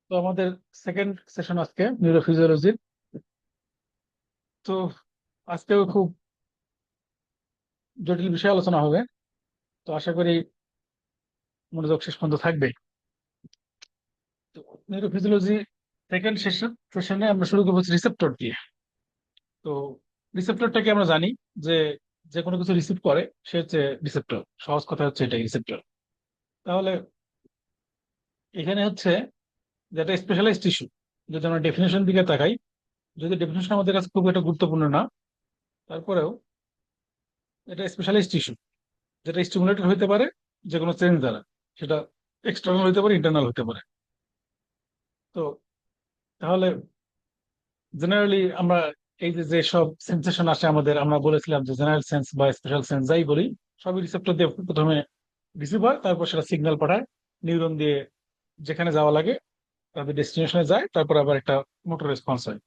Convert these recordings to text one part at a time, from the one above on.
তো আমাদের second session আজকে নিউরোফিজিওলজির। তো আজকেও খুব জটিল বিষয় আলোচনা হবে। তো আশা করি মনোযোগ শেষ পর্যন্ত থাকবে। তো নিউরোফিজিওলজি সেকেন্ড সেশনে আমরা শুরু করবো রিসেপ্টর দিয়ে। তো রিসেপ্টরটাকে আমরা জানি যে যে কোনো কিছু রিসিভ করে সে হচ্ছে রিসেপ্টর। সহজ কথা হচ্ছে এটাই রিসেপ্টর। তাহলে এখানে হচ্ছে যেটা স্পেশালাইজড টিস্যু, যদি আমরা ডেফিনেশন দিকে তাকাই, যদি ডেফিনেশন আমাদের কাছে খুব একটা গুরুত্বপূর্ণ না, তারপরেও এটা স্পেশালাইজড টিস্যু যেটা স্টিমুলেটেড হতে পারে যে কোনো চেঞ্জ দ্বারা। সেটা এক্সটার্নাল হতে পারে, ইন্টারনাল হতে পারে। তো তাহলে জেনারেলি আমরা এই যে যে সব সেন্সেশন আসে আমাদের, আমরা বলেছিলাম যে জেনারেল সেন্স বা স্পেশাল সেন্স যাই বলি, সবই রিসেপ্টর দিয়ে প্রথমে রিসিভ হয়, তারপর সেটা সিগন্যাল পাঠায় নিউরন দিয়ে যেখানে যাওয়া লাগে, তাদের ডেস্টিনেশনে যায়, তারপর আবার একটা মোটর রেসপন্স হয়।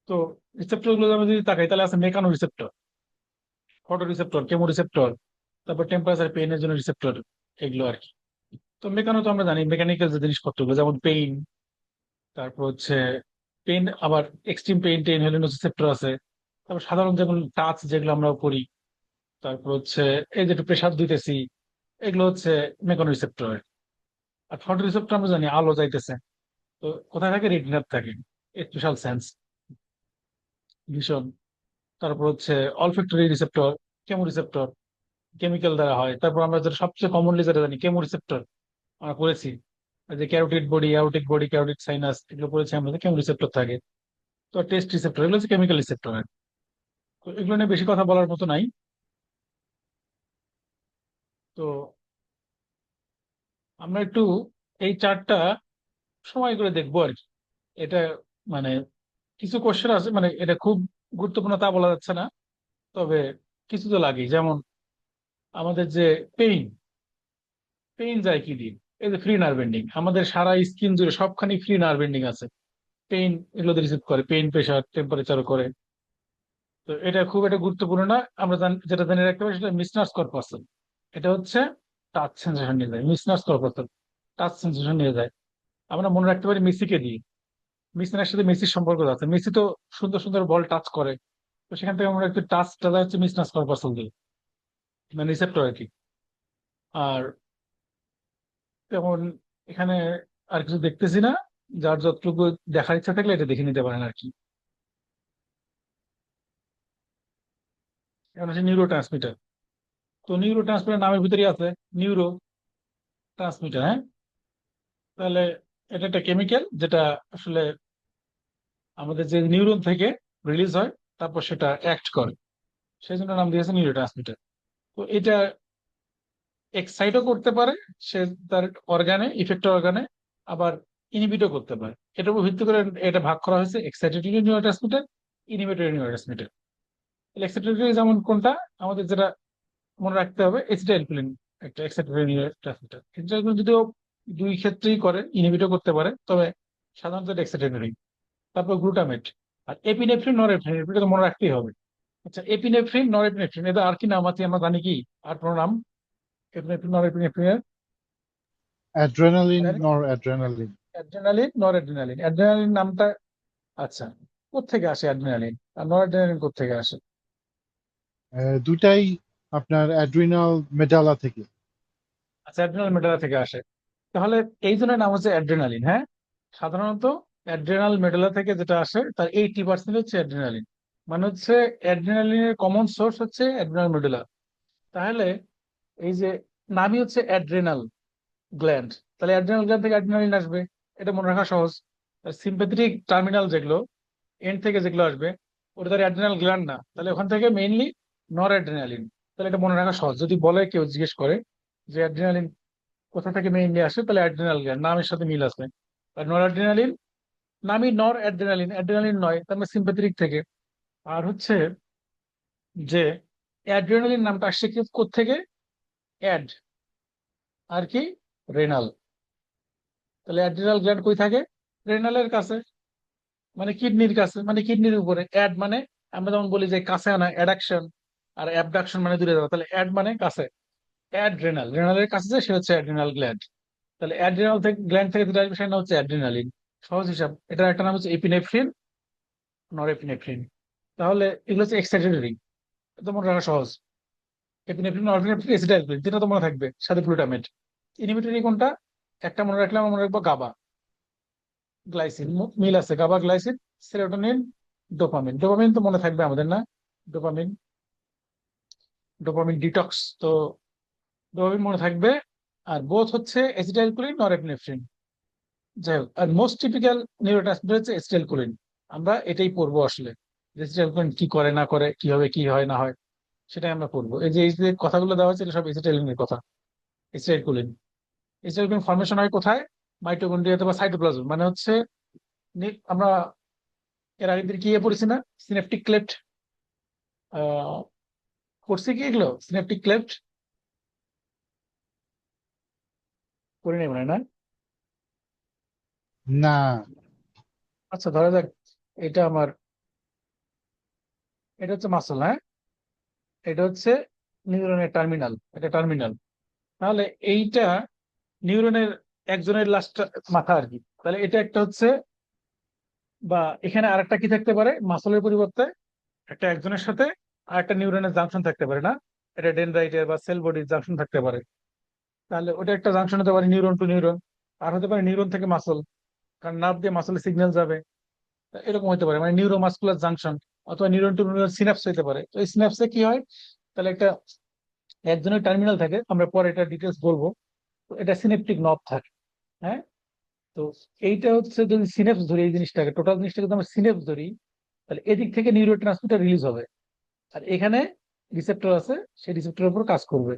তো রিসেপ্টর গুলো আমরা যদি তাকাই, তাহলে আছে mechano receptor, photo receptor, chemo receptor, তারপর টেম্পারেচার পেইনের জন্য রিসেপ্টর, এগুলো আর কি। তো মেকানো তো আমরা জানি মেকানিক্যাল যে জিনিসপত্রগুলো, যেমন পেইন, তারপর হচ্ছে পেইন, আবার এক্সট্রিম পেইন টেইন হলে রিসেপ্টর আছে। তারপর সাধারণ যেমন টাচ যেগুলো আমরা করি, তারপর হচ্ছে এই যে একটু প্রেসার দিতেছি, এগুলো হচ্ছে মেকানো রিসেপ্টর। আর ফটো রিসেপ্টর আমরা জানি আলো যাইতেছে, তো কোথায় থাকে, রেটিনার থাকে, স্পেশাল সেন্স, ভীষণ। তারপর হচ্ছে olfactory receptor, chemo receptor, chemical দ্বারা হয়। তারপর আমরা যেটা সবচেয়ে কমনলি যেটা জানি কেমো রিসেপ্টর, আমরা পড়েছি এই যে carotid body, aortic body, carotid sinus, এগুলো পড়েছি আমরা, কেমো রিসেপ্টর থাকে। তো টেস্ট রিসেপ্টর, এগুলো হচ্ছে কেমিক্যাল রিসেপ্টর। তো এগুলো নিয়ে বেশি কথা বলার মতো নাই। তো আমরা একটু এই চার্টটা সময় করে দেখবো আর কি। এটা মানে কিছু কোশ্চেন আছে, মানে এটা খুব গুরুত্বপূর্ণ তা বলা যাচ্ছে না, তবে কিছু তো লাগেই। যেমন আমাদের যে পেইন, পেইন যায় কি দিন, এই যে ফ্রি নার্ভ এন্ডিং, আমাদের সারা স্কিন জুড়ে সবখানি ফ্রি নার্ভ এন্ডিং আছে। পেইন এগুলো রিসিভ করে, পেইন, প্রেশার, টেম্পারেচারও করে। তো এটা খুব একটা গুরুত্বপূর্ণ না। আমরা যেটা জেনে রাখতে পারি সেটা মিসনার্স কর্পাসল। এটা হচ্ছে টাচ সেন্সেশন নিয়ে যায়, মিসনার্স কর্পাসল টাচ সেন্সেশন নিয়ে যায়। আমরা মনে রাখতে পারি মেসিকে দিয়ে, মেসির সাথে মেসির সম্পর্ক আছে, মেসি তো সুন্দর সুন্দর বল টাচ করে। তো সেখান থেকে আমরা একটু টাচটা হচ্ছে মিসনার্স কর্পাসল দিয়ে, মানে রিসেপ্টর আর কি। আর তেমন এখানে আর কিছু দেখতেছি না। যার যতটুকু দেখার ইচ্ছা থাকলে এটা দেখে নিতে পারেন আর কি। এখন হচ্ছে নিউরো ট্রান্সমিটার। তো নিউরো ট্রান্সমিটার নামের ভিতরেই আছে নিউরো ট্রান্সমিটার, হ্যাঁ। তাহলে এটা একটা কেমিক্যাল যেটা আসলে আমাদের যে নিউরন থেকে রিলিজ হয়, তারপর সেটা অ্যাক্ট করে, সেই জন্য নাম দিয়েছে নিউরো ট্রান্সমিটার। তো এটা এক্সাইটও করতে পারে সে তার অর্গানে, ইফেক্টর অর্গানে, আবার ইনহিবিটও করতে পারে। এটার উপর ভিত্তি করে এটা ভাগ করা হয়েছে excitatory neuro transmitter, inhibitory neuro transmitter. Excitatory যেমন কোনটা, আমাদের যেটা মনে রাখতে হবে, এসিটাইলকোলিন একটা এক্সাইটেটরি নিউরো ট্রান্সমিটার। এসিটাইলকোলিন যদিও দুই ক্ষেত্রেই করে, ইনহিবিটও করতে পারে, তবে সাধারণত এটা এক্সাইটেটরি। তারপর গ্লুটামেট, আর এপিনেফ্রিন, নরএপিনেফ্রিন, এটা তো মনে রাখতেই হবে। আচ্ছা, এপিনেফ্রিন, নরএপিনেফ্রিন, এটা আর কি নাম আছে আমরা জানি কি? আর কোনো নাম এপিনেফ্রিন, নরএপিনেফ্রিনের অ্যাড্রেনালিন, জানি? নর অ্যাড্রেনালিন। অ্যাড্রেনালিন, নর অ্যাড্রেনালিন। অ্যাড্রেনালিন নামটা, আচ্ছা, কোত্থেকে আসে অ্যাড্রেনালিন আর নর অ্যাড্রেনালিন কোত্থেকে আসে? দুটাই আপনার অ্যাড্রিনাল মেডালা থেকে। আচ্ছা, অ্যাড্রেনাল মেডালা থেকে আসে। তাহলে এই জন্য নাম হচ্ছে অ্যাড্রেনালিন, হ্যাঁ। সাধারণত অ্যাড্রেনাল মেডালা থেকে যেটা আসে তার 80% হচ্ছে অ্যাড্রেনালিন। মানে হচ্ছে অ্যাড্রেনালিনের কমন সোর্স হচ্ছে অ্যাড্রেনাল মেডুলা। তাহলে এই যে নামই হচ্ছে অ্যাড্রেনাল গ্ল্যান্ড, তাহলে অ্যাড্রেনাল গ্ল্যান্ড থেকে অ্যাড্রেনালিন আসবে, এটা মনে রাখা সহজ। সিম্প্যাথেটিক টার্মিনাল যেগুলো, এন্ড থেকে যেগুলো আসবে, ওটা তার অ্যাড্রেনাল গ্ল্যান্ড না, তাহলে ওখান থেকে মেইনলি নর অ্যাড্রেনালিন। তাহলে এটা মনে রাখা সহজ। যদি বলে কেউ জিজ্ঞেস করে যে অ্যাড্রেনালিন কোথা থেকে মেইনলি আসে, তাহলে অ্যাড্রেনাল গ্ল্যান্ড, নামের সাথে মিল আছে। আর নর অ্যাড্রেনালিন নামই নর অ্যাড্রেনালিন, অ্যাড্রেনালিন নয়, তার মানে সিম্প্যাথেটিক থেকে। আর হচ্ছে যে অ্যাড্রেনালিন নামটা আসছে কি কোত্থেকে? অ্যাড, আর কি, রেনাল। তাহলে অ্যাড্রিনাল গ্ল্যান্ড কই থাকে? রেনালের কাছে, মানে কিডনির কাছে, মানে কিডনির উপরে। অ্যাড মানে আমরা যেমন বলি যে কাছে আনা, অ্যাডাকশন, আর অ্যাবডাকশন মানে দূরে যাওয়া। তাহলে অ্যাড মানে কাছে, অ্যাড রেনাল, রেনালের কাছে যে সে হচ্ছে অ্যাড্রিনাল গ্ল্যান্ড। তাহলে অ্যাড্রিনাল থেকে গ্ল্যান্ড থেকে যেটা আসবে সেটা নাম হচ্ছে অ্যাড্রিনালিন। সহজ হিসাব, এটার একটা নাম হচ্ছে এপিনেফ্রিন, নরএপিনেফ্রিন। তাহলে এগুলো হচ্ছে এক্সাইটেটরি, তো মনে রাখা সহজ। এপিনেফ্রিন, নরএপিনেফ্রিন, এসিটাইলকোলিন, তিনটা তো মনে থাকবে, সাথে গ্লুটামেট। ইনহিবিটরি কোনটা? একটা মনে রাখলে আমরা মনে রাখবো গাবা গ্লাইসিন, মিল আছে, গাবা গ্লাইসিন, সেরোটোনিন, ডোপামিন। ডোপামিন তো মনে থাকবে আমাদের, না? ডোপামিন, ডোপামিন ডিটক্স তো, ডোপামিন মনে থাকবে। আর বোথ হচ্ছে এসিটাইলকোলিন, নরএপিনেফ্রিন। যাই হোক, আর মোস্ট টিপিক্যাল নিউরোট্রান্সমিটার হচ্ছে এসিটাইলকোলিন। আমরা এটাই পড়বো আসলে, এসিটাইলকোলিন কি করে না করে, কিভাবে কি হয় না হয়, সেটাই আমরা পড়বো। এই যে কথাগুলো দেওয়া হচ্ছে, এটা সব এসিটাইলিনের কথা। এসিটাইলকোলিন, এসিটাইলকোলিন ফর্মেশন হয় কোথায়? মাইটোকন্ড্রিয়াতে বা সাইটোপ্লাজম, মানে হচ্ছে আমরা এর আগের দিন কি পড়েছি না, সিনেপটিক ক্লেফট, পড়ছি কি এগুলো? সিনেপটিক ক্লেফট পড়ে নেই মনে হয়, না? না। আচ্ছা, ধরা যাক এটা আমার, এটা হচ্ছে মাসল, হ্যাঁ, এটা হচ্ছে নিউরনের টার্মিনাল, এটা টার্মিনাল। তাহলে এইটা নিউরনের একজনের লাস্ট মাথা আর কি। তাহলে এটা একটা হচ্ছে, বা এখানে আরেকটা কি থাকতে পারে মাসলের পরিবর্তে, একটা একজনের সাথে আর একটা নিউরনের জাংশন থাকতে পারে, না? এটা ডেনড্রাইটের বা সেল বডির জাংশন থাকতে পারে। তাহলে ওটা একটা জাংশন হতে পারে নিউরন টু নিউরন, আর হতে পারে নিউরন থেকে মাসল, কারণ নার্ভ দিয়ে মাসলে সিগন্যাল যাবে। তা এরকম হতে পারে, মানে নিউরোমাসকুলার জাংশন, অথবা নিউরন টু নিউরন সিনাপস হতে পারে। তো এই সিনাপসে কি হয়? তাহলে একটা একজনের টার্মিনাল থাকে, আমরা পরে এটা ডিটেলস বলবো। তো এটা সিনেপটিক নব থাকে, হ্যাঁ। তো এইটা হচ্ছে, যদি সিনেপস ধরি, এই জিনিসটাকে, টোটাল জিনিসটাকে যদি আমরা সিনেপস ধরি, তাহলে এদিক থেকে নিউরো ট্রান্সমিটার রিলিজ হবে, আর এখানে রিসেপ্টর আছে, সেই রিসেপ্টরের উপর কাজ করবে।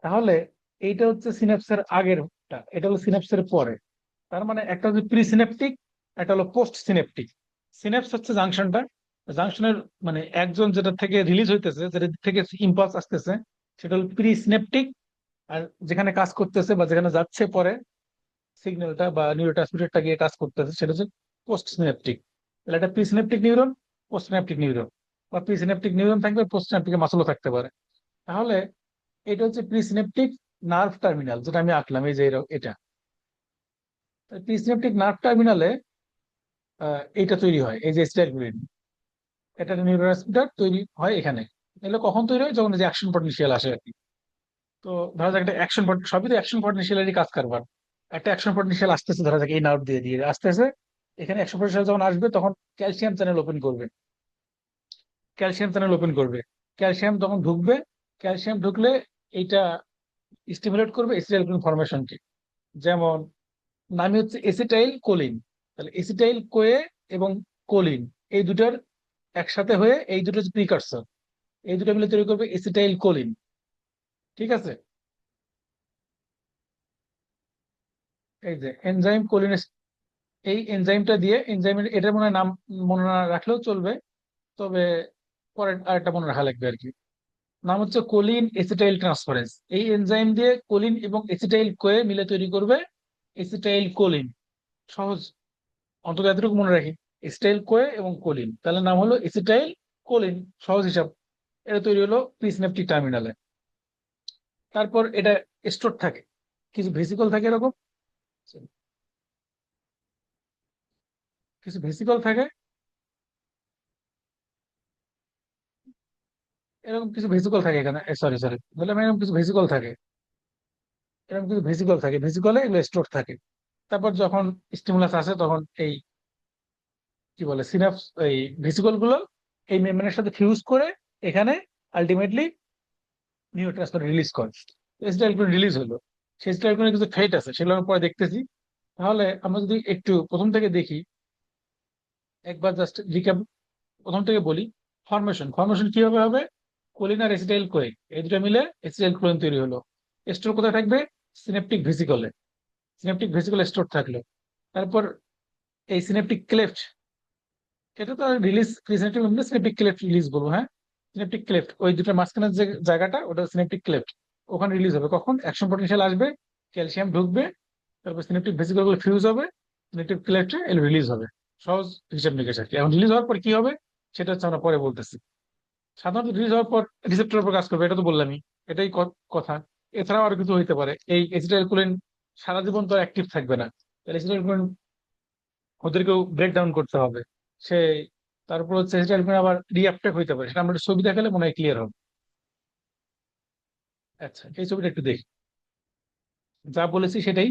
তাহলে এইটা হচ্ছে সিনাপসের আগেরটা, এটা হলো সিনাপসের পরে। তার মানে একটা হচ্ছে প্রি সিনেপটিক, একটা হলো পোস্ট সিনেপটিক। সিনাপস হচ্ছে জাংশনটা, জাংশনের মানে একজন যেটা থেকে রিলিজ হইতেছে, যেটা থেকে ইম্পালস আসতেছে, সেটা হলো প্রি সিনেপটিক। আর যেখানে কাজ করতেছে বা যেখানে যাচ্ছে পরে সিগন্যালটা বা নিউরোট্রান্সমিটারটা গিয়ে কাজ করতেছে, সেটা হচ্ছে পোস্ট সিনেপটিক। তাহলে এটা প্রি সিনেপটিক নিউরন, পোস্ট সিনেপটিক নিউরন, বা প্রি সিনেপটিক নিউরন থাকবে, পোস্ট সিনেপটিক মাসলও থাকতে পারে। তাহলে এটা হচ্ছে প্রি সিনেপটিক নার্ভ টার্মিনাল, যেটা আমি আঁকলাম, এই যে এটা প্রি সিনেপটিক নার্ভ টার্মিনালে এইটা তৈরি হয়, এই যে স্টাইলগুলিন, এটা নিউরোট্রান্সমিটার তৈরি হয় এখানে। এগুলো কখন তৈরি হয়? যখন যে অ্যাকশন পটেনশিয়াল আসে আর কি। তো ধরা যাক একটা অ্যাকশন, সবই তো অ্যাকশন পটেনশিয়ালেরই কাজ কারবার। একটা অ্যাকশন পটেনশিয়াল আসতেছে, ধরা যাক এই নার্ভ দিয়ে দিয়ে আসতেছে, এখানে অ্যাকশন পটেনশিয়াল যখন আসবে তখন ক্যালসিয়াম চ্যানেল ওপেন করবে, ক্যালসিয়াম চ্যানেল ওপেন করবে, ক্যালসিয়াম যখন ঢুকবে, ক্যালসিয়াম ঢুকলে এইটা স্টিমুলেট করবে এসিটাইল ফরমেশনকে। যেমন নামই হচ্ছে এসিটাইল কোলিন। তাহলে এসিটাইল কোয়ে এবং কোলিন, এই দুটার একসাথে হয়ে, এই দুটো প্রিকারসর, এই দুটো মিলে তৈরি করবে এসিটাইল কোলিন। ঠিক আছে? এই যে এনজাইম কোলিন, এই এনজাইমটা দিয়ে, এনজাইমের এটার মনে হয় নাম মনে না রাখলেও চলবে, তবে পরে আরেকটা মনে রাখা লাগবে আর কি। নাম হচ্ছে কোলিন এসিটাইল ট্রান্সফারেন্স। এই এনজাইম দিয়ে কোলিন এবং এসিটাইল কোয়ে মিলে তৈরি করবে এসিটাইল কোলিন। সহজ, অন্তত এতটুকু মনে রাখি, এসিটাইল কোয়ে এবং কোলিন, তাহলে নাম হলো এসিটাইল কোলিন। সহজ হিসাব। এটা তৈরি হলো প্রিসিনেপটিক টার্মিনালে। তারপর এটা স্টোর থাকে, কিছু ভেসিকল থাকে এরকম, কিছু ভেসিকল থাকে, এরকম কিছু ভেসিকল থাকে এখানে, সরি সরি বললাম, এরকম কিছু ভেসিকল থাকে, এরকম কিছু ভেসিকল থাকে, ভেসিকলে এগুলো স্টোর থাকে। তারপর যখন স্টিমুলাস আসে, তখন এই কি বলে সিনাপস, এই ভেসিকল গুলো এই মেমব্রেনের সাথে ফিউজ করে এখানে আলটিমেটলি নিউরোট্রান্সমিটার রিলিজ করে। স্টাইলকোলিন রিলিজ হলো, সেই স্টাইলকোলিনের কিছু ফেট আছে, সেগুলো আমরা পরে দেখতেছি। তাহলে আমরা যদি একটু প্রথম থেকে দেখি, একবার জাস্ট রিক্যাপ প্রথম থেকে বলি। ফরমেশন, ফরমেশন কিভাবে হবে? কোলিন আর এসিটাইল কোয়ে, এই দুটো মিলে এসিটাইল কোলিন তৈরি হলো। স্টোর কোথায় থাকবে? সিনেপটিক ভেসিকলে, সিনেপটিক ভেসিকল স্টোর থাকলো। তারপর এই সিনেপটিক ক্লেফট, এটা তো রিলিজ, সিনেপটিক সিনেপটিক ক্লেফট রিলিজ বলবো, হ্যাঁ। সিনেপটিক ক্লেফট, ওই দুটোর মাঝখানের যে জায়গাটা, ওটা সিনেপটিক ক্লেফট। ওখানে রিলিজ হবে কখন? অ্যাকশন পটেনশিয়াল আসবে, ক্যালসিয়াম ঢুকবে, তারপর সিনেপটিক ভেসিকল গুলো ফিউজ হবে, সিনেপটিক ক্লেফটে এল রিলিজ হবে। সহজ হিসাব নিকেশ আর কি। এখন রিলিজ হওয়ার পর কি হবে, সেটা হচ্ছে আমরা পরে বলতেছি। সাধারণত রিলিজ হওয়ার পর রিসেপ্টরের উপর কাজ করবে, এটা তো বললামই, এটাই কথা। এছাড়াও আরো কিছু হইতে পারে, এই এসিটাইলকোলিন সারা জীবন তো অ্যাক্টিভ থাকবে না, তাহলে অ্যাসিটাইলকোলিন ওদেরকেও ব্রেক ডাউন করতে হবে। সে তারপর হচ্ছে অ্যাসিটাইলকোলিন আবার রিঅ্যাপটেক হইতে পারে, সেটা আমরা একটু ছবি দেখালে মনে হয় ক্লিয়ার হবে। আচ্ছা, এই ছবিটা একটু দেখি। যা বলেছি সেটাই।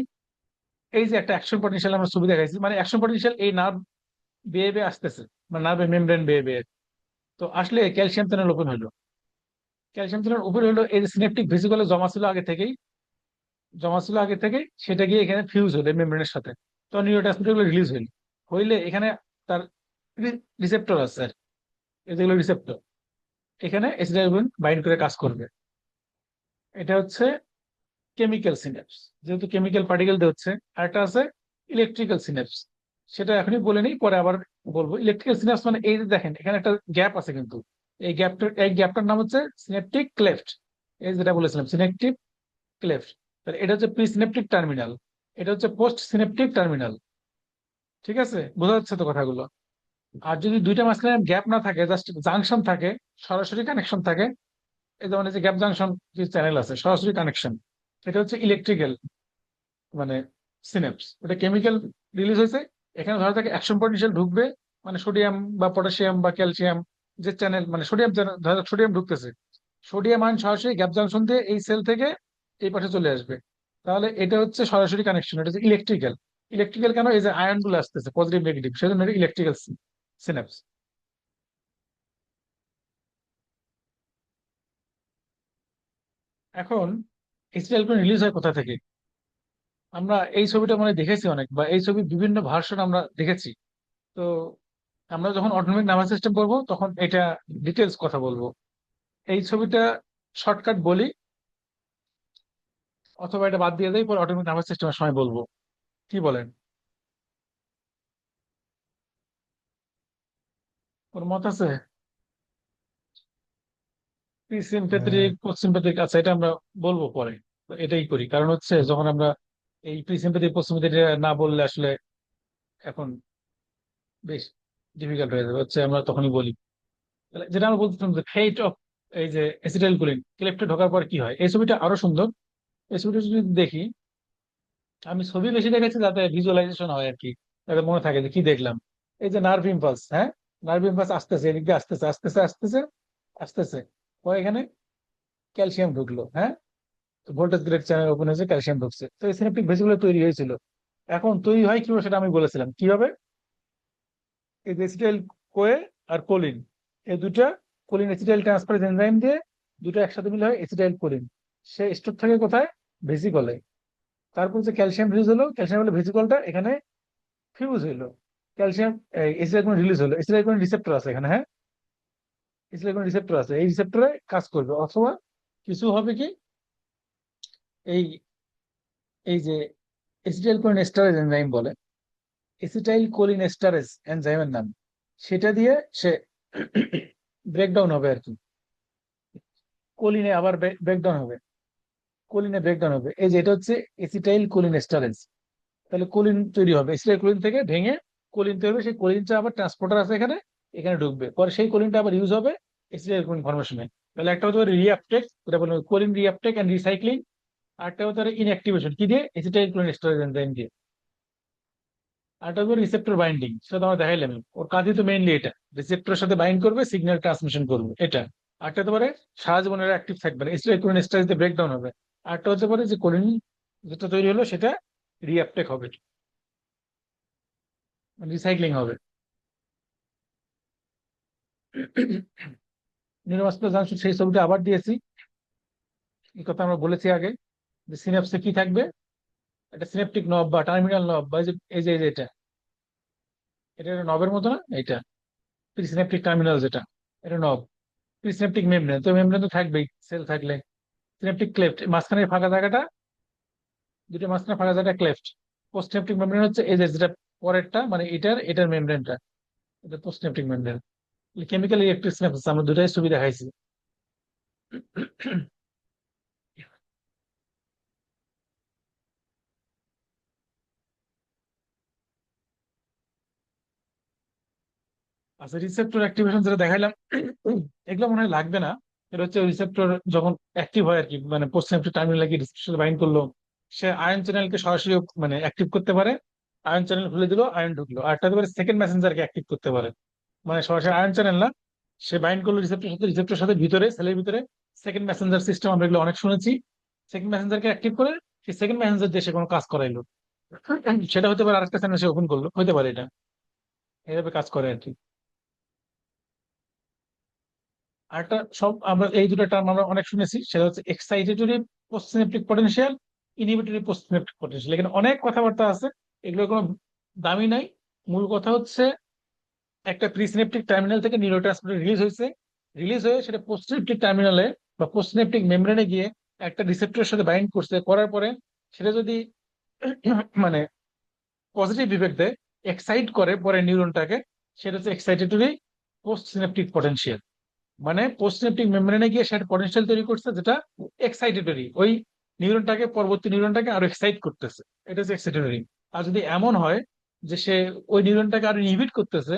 এই যে একটা অ্যাকশন পটেনশিয়াল আমরা ছবি দেখাইছি, মানে অ্যাকশন পটেনশিয়াল এই নার্ভ বেয়ে বেয়ে আসতেছে, মানে নার্ভের মেমব্রেন বেয়ে বেয়ে। তো আসলে ক্যালসিয়াম চ্যানেল ওপেন হলো। ক্যালসিয়াম চ্যানেল ওপেন হলো, এই যে সিনেপটিক ভেসিকলে জমা ছিল আগে থেকেই, সেটা গিয়ে এখানে ফিউজ হলো মেমব্রেনের সাথে। তো নিউরোট্রান্সমিটার গুলো রিলিজ হইলো, হইলে এখানে তার রিসেপ্টর আছে আর কি, যেগুলো রিসেপ্টর, এখানে এসিটাইলকোলিন বাইন্ড করে কাজ করবে। এটা হচ্ছে কেমিক্যাল সিনাপস, যেহেতু কেমিক্যাল পার্টিকেল দিয়ে হচ্ছে। আরেকটা আছে ইলেকট্রিক্যাল সিনাপস, সেটা এখনই বলে নিই, পরে আবার বলবো। ইলেকট্রিক্যাল সিনাপস মানে এই যে দেখেন এখানে একটা গ্যাপ আছে কিন্তু, এই গ্যাপটার নাম হচ্ছে সিনেপটিক ক্লেফট। এই যেটা বলেছিলাম সিনেপটিক ক্লেফট। তাহলে এটা হচ্ছে প্রি সিনেপটিক টার্মিনাল, এটা হচ্ছে পোস্ট সিনেপটিক টার্মিনাল। ঠিক আছে, বোঝা যাচ্ছে তো কথাগুলো? আর যদি দুইটা মাঝখানে গ্যাপ না থাকে, জাস্ট জাংশন থাকে, সরাসরি কানেকশন থাকে, এই যেমন এই যে গ্যাপ জাংশন যে চ্যানেল আছে, সরাসরি কানেকশন, এটা হচ্ছে ইলেকট্রিক্যাল মানে সিনেপস। ওটা কেমিক্যাল রিলিজ হয়েছে, এখানে ধরা যাক অ্যাকশন পটেনশিয়াল ঢুকবে, মানে সোডিয়াম বা পটাশিয়াম বা ক্যালসিয়াম যে চ্যানেল, মানে সোডিয়াম, ধরা যাক সোডিয়াম ঢুকতেছে, সোডিয়াম আয়ন সরাসরি গ্যাপ জাংশন দিয়ে এই সেল থেকে এই পাশে চলে আসবে। তাহলে এটা হচ্ছে সরাসরি কানেকশন, এটা হচ্ছে ইলেকট্রিক্যাল। ইলেকট্রিক্যাল কেন? এই যে আয়ন গুলো আসতেছে পজিটিভ নেগেটিভ, সেজন্য এটা ইলেকট্রিক্যাল সিনাপস। এখন এসিটাইলকোলিন রিলিজ হয় কোথা থেকে? আমরা এই ছবিটা মানে দেখেছি অনেক, বা এই ছবির বিভিন্ন ভার্সন আমরা দেখেছি। তো আমরা যখন অটোনমিক নার্ভাস সিস্টেম পড়বো তখন এটা ডিটেলস কথা বলবো। এই ছবিটা শর্টকাট বলি, অথবা এটা বাদ দিয়ে দেই, পরে অটোনমিক নার্ভাস সিস্টেমের সময় বলবো। কি বলেন? ওর মত আছে? প্রিসিম্পেথেটিক পোস্ট সিম্পেথেটিক, আচ্ছা এটা আমরা বলবো পরে। তো এটাই করি, কারণ হচ্ছে যখন আমরা এই প্রিসিম্পেথেটিক পোস্ট সিম্পেথেটিক না বললে আসলে এখন বেশ ডিফিকাল্ট হয়ে যাবে, হচ্ছে আমরা তখনই বলি। তাহলে যেটা আমরা বলছিলাম যে ফেট অফ এই যে অ্যাসিটাইলকোলিন ক্লেফটে ঢোকার পর কি হয়, এই ছবিটা আরো সুন্দর। এই ছবিটা যদি দেখি, আমি ছবি বেশি দেখেছি যাতে ভিজুয়ালাইজেশন হয় আর কি, যাতে মনে থাকে যে কি দেখলাম। এই যে নার্ভ ইম্পালস, হ্যাঁ, নার্ভ ইম্পালস আসতেছে, এদিক দিয়ে আসতেছে আসতেছে আসতেছে আসতেছে, পরে এখানে ক্যালসিয়াম ঢুকলো, হ্যাঁ, ভোল্টেজ গ্রেড চ্যানেল ওপেন হয়েছে, ক্যালসিয়াম ঢুকছে, তো এই সিনাপটিক ভেসিকুলার তৈরি হয়েছিল। এখন তৈরি হয় কিভাবে সেটা আমি বলেছিলাম, কিভাবে? এই যে এসিটাইল কোয়ে আর কোলিন, এই দুটা কোলিন এসিটাইল ট্রান্সফারেজ এনজাইম দিয়ে দুটো একসাথে মিলে হয় এসিটাইল কোলিন। সে স্টোর থাকে কোথায়? ভেসিকলে। তারপর যে ক্যালসিয়াম রিলিজ হলো, ক্যালসিয়াম হলো ভেসিকলটা এখানে ফিউজ হইলো, ক্যালসিয়াম এসিটাইলকোলিন রিলিজ হলো, এসিটাইলকোলিন রিসেপ্টর আছে এখানে, হ্যাঁ, এসিটাইলকোলিন রিসেপ্টর আছে, এই রিসেপ্টরে কাজ করবে। অথবা কিছু হবে কি, এই এই যে এসিটাইল কোলিন এস্টারেজ এনজাইম বলে, এসিটাইল কোলিন এস্টারেজ এনজাইমের নাম, সেটা দিয়ে সে ব্রেকডাউন হবে আর কি, কোলিনে আবার ব্রেকডাউন হবে, কোলিনে ব্রেকডাউন হবে। এই যে এটা হচ্ছে এসিটাইল কোলিন এস্টারেজ। তাহলে কোলিন তৈরি হবে, এসিটাইল কোলিন থেকে ভেঙে কোলিন তৈরি হবে, সেই কোলিনটা আবার ট্রান্সপোর্টার আছে এখানে, এখানে ঢুকবে, পরে সেই কোলিনটা আবার ইউজ হবে এসিটাইল কোলিন ফরমেশনে। তাহলে একটা হতে পারে রিঅ্যাপটেক, যেটা বলবো কোলিন রিঅ্যাপটেক এন্ড রিসাইক্লিং। আরেকটা হতে পারে ইনঅ্যাক্টিভেশন, কি দিয়ে? এসিটাইল কোলিন এস্টারেজ এনজাইম দিয়ে। আরেকটা হচ্ছে রিসেপ্টর বাইন্ডিং, সেটা তো আমরা দেখাইলাম, ওর কাজই তো মেইনলি এটা, রিসেপ্টরের সাথে বাইন্ড করবে, সিগন্যাল ট্রান্সমিশন করবে এটা। আরেকটা হতে পারে সারা জীবন এটা অ্যাক্টিভ থাকবে না, এসিটাইল কোলিন এস্টারেজ দিয়ে ব্রেকডাউন হবে। আরেকটা হতে পারে যে কোলিন যেটা তৈরি হলো সেটা রিঅ্যাপটেক হবে, রিসাইক্লিং হবে। নিউরোমাস্কুলার জাংশন, সেই ছবিটা আবার দিয়েছি। এই কথা আমরা বলেছি আগে, যে সিনাপসে কি থাকবে, একটা সিনেপটিক নব বা টার্মিনাল নব, বা এই যে এটা, এটা একটা নবের মতো না এটা, প্রিসিনেপটিক টার্মিনাল যেটা, এটা নব। প্রিসিনেপটিক মেমব্রেন, তো মেমব্রেন তো থাকবেই সেল থাকলে। সিনেপটিক ক্লেফট, মাঝখানে ফাঁকা জায়গাটা, দুটো মাঝখানে ফাঁকা জায়গাটা ক্লেফট। পোস্টনেপটিক মেমব্রেন হচ্ছে এই যে যেটা পরেরটা, মানে এটার মেমব্রেনটা, এটা পোস্টনেপটিক মেমব্রেন। কেমিক্যাল ইলেকট্রিক সিনাপসিস আমরা দুটাই ছবি দেখাইছি। আচ্ছা, রিসেপ্টর অ্যাক্টিভেশন যেটা দেখাইলাম, এগুলো মনে হয় লাগবে না। এটা হচ্ছে রিসেপ্টর যখন অ্যাক্টিভ হয় আর কি, মানে পোস্ট টার্মিনাল লাগিয়ে রিসেপ্টর বাইন্ড করলো, সে আয়ন চ্যানেলকে সরাসরি মানে অ্যাক্টিভ করতে পারে, আয়ন চ্যানেল খুলে দিল, আয়ন ঢুকলো। আর একটা হতে পারে সেকেন্ড মেসেঞ্জারকে অ্যাক্টিভ করতে পারে, মানে সরাসরি আয়ন চ্যানেল না, সে বাইন্ড করলো রিসেপ্টর সাথে, রিসেপ্টর সাথে ভিতরে সেলের ভিতরে সেকেন্ড মেসেঞ্জার সিস্টেম, আমরা এগুলো অনেক শুনেছি। সেকেন্ড মেসেঞ্জারকে অ্যাক্টিভ করে সেই সেকেন্ড মেসেঞ্জার দিয়ে সে কোনো কাজ করাইলো, সেটা হতে পারে আরেকটা চ্যানেল সে ওপেন করলো, হতে পারে এটা এইভাবে কাজ করে আর কি। আরেকটা সব আমরা এই দুটো টার্ম আমরা অনেক শুনেছি, সেটা হচ্ছে এক্সাইটেটরি পোস্টসিনাপটিক পটেনশিয়াল, ইনহিবিটরি পোস্টসিনাপটিক পটেনশিয়াল। এখানে অনেক কথাবার্তা আছে, এগুলো কোনো দামি নাই। মূল কথা হচ্ছে একটা প্রিসিনেপটিক টার্মিনাল থেকে নিউরোট্রান্সমিটার রিলিজ হয়েছে, রিলিজ হয়ে সেটা পোস্টসিনেপটিক টার্মিনালে বা পোস্টসিনেপটিক মেমব্রেনে গিয়ে একটা রিসেপ্টরের সাথে বাইন্ড করছে, করার পরে সেটা যদি মানে পজিটিভ ইফেক্ট দেয়, এক্সাইট করে পরে নিউরনটাকে, সেটা হচ্ছে এক্সাইটেটরি পোস্ট সিনেপটিক পটেনশিয়াল। মানে পোস্ট সিনেপটিক মেমব্রেনে গিয়ে সেটা পটেনশিয়াল তৈরি করছে যেটা এক্সাইটেটরি, ওই নিউরনটাকে পরবর্তী নিউরনটাকে আরো এক্সাইট করতেছে, এটা হচ্ছে এক্সাইটেটরি। আর যদি এমন হয় যে সে ওই নিউরনটাকে আরো ইনহিবিট করতেছে,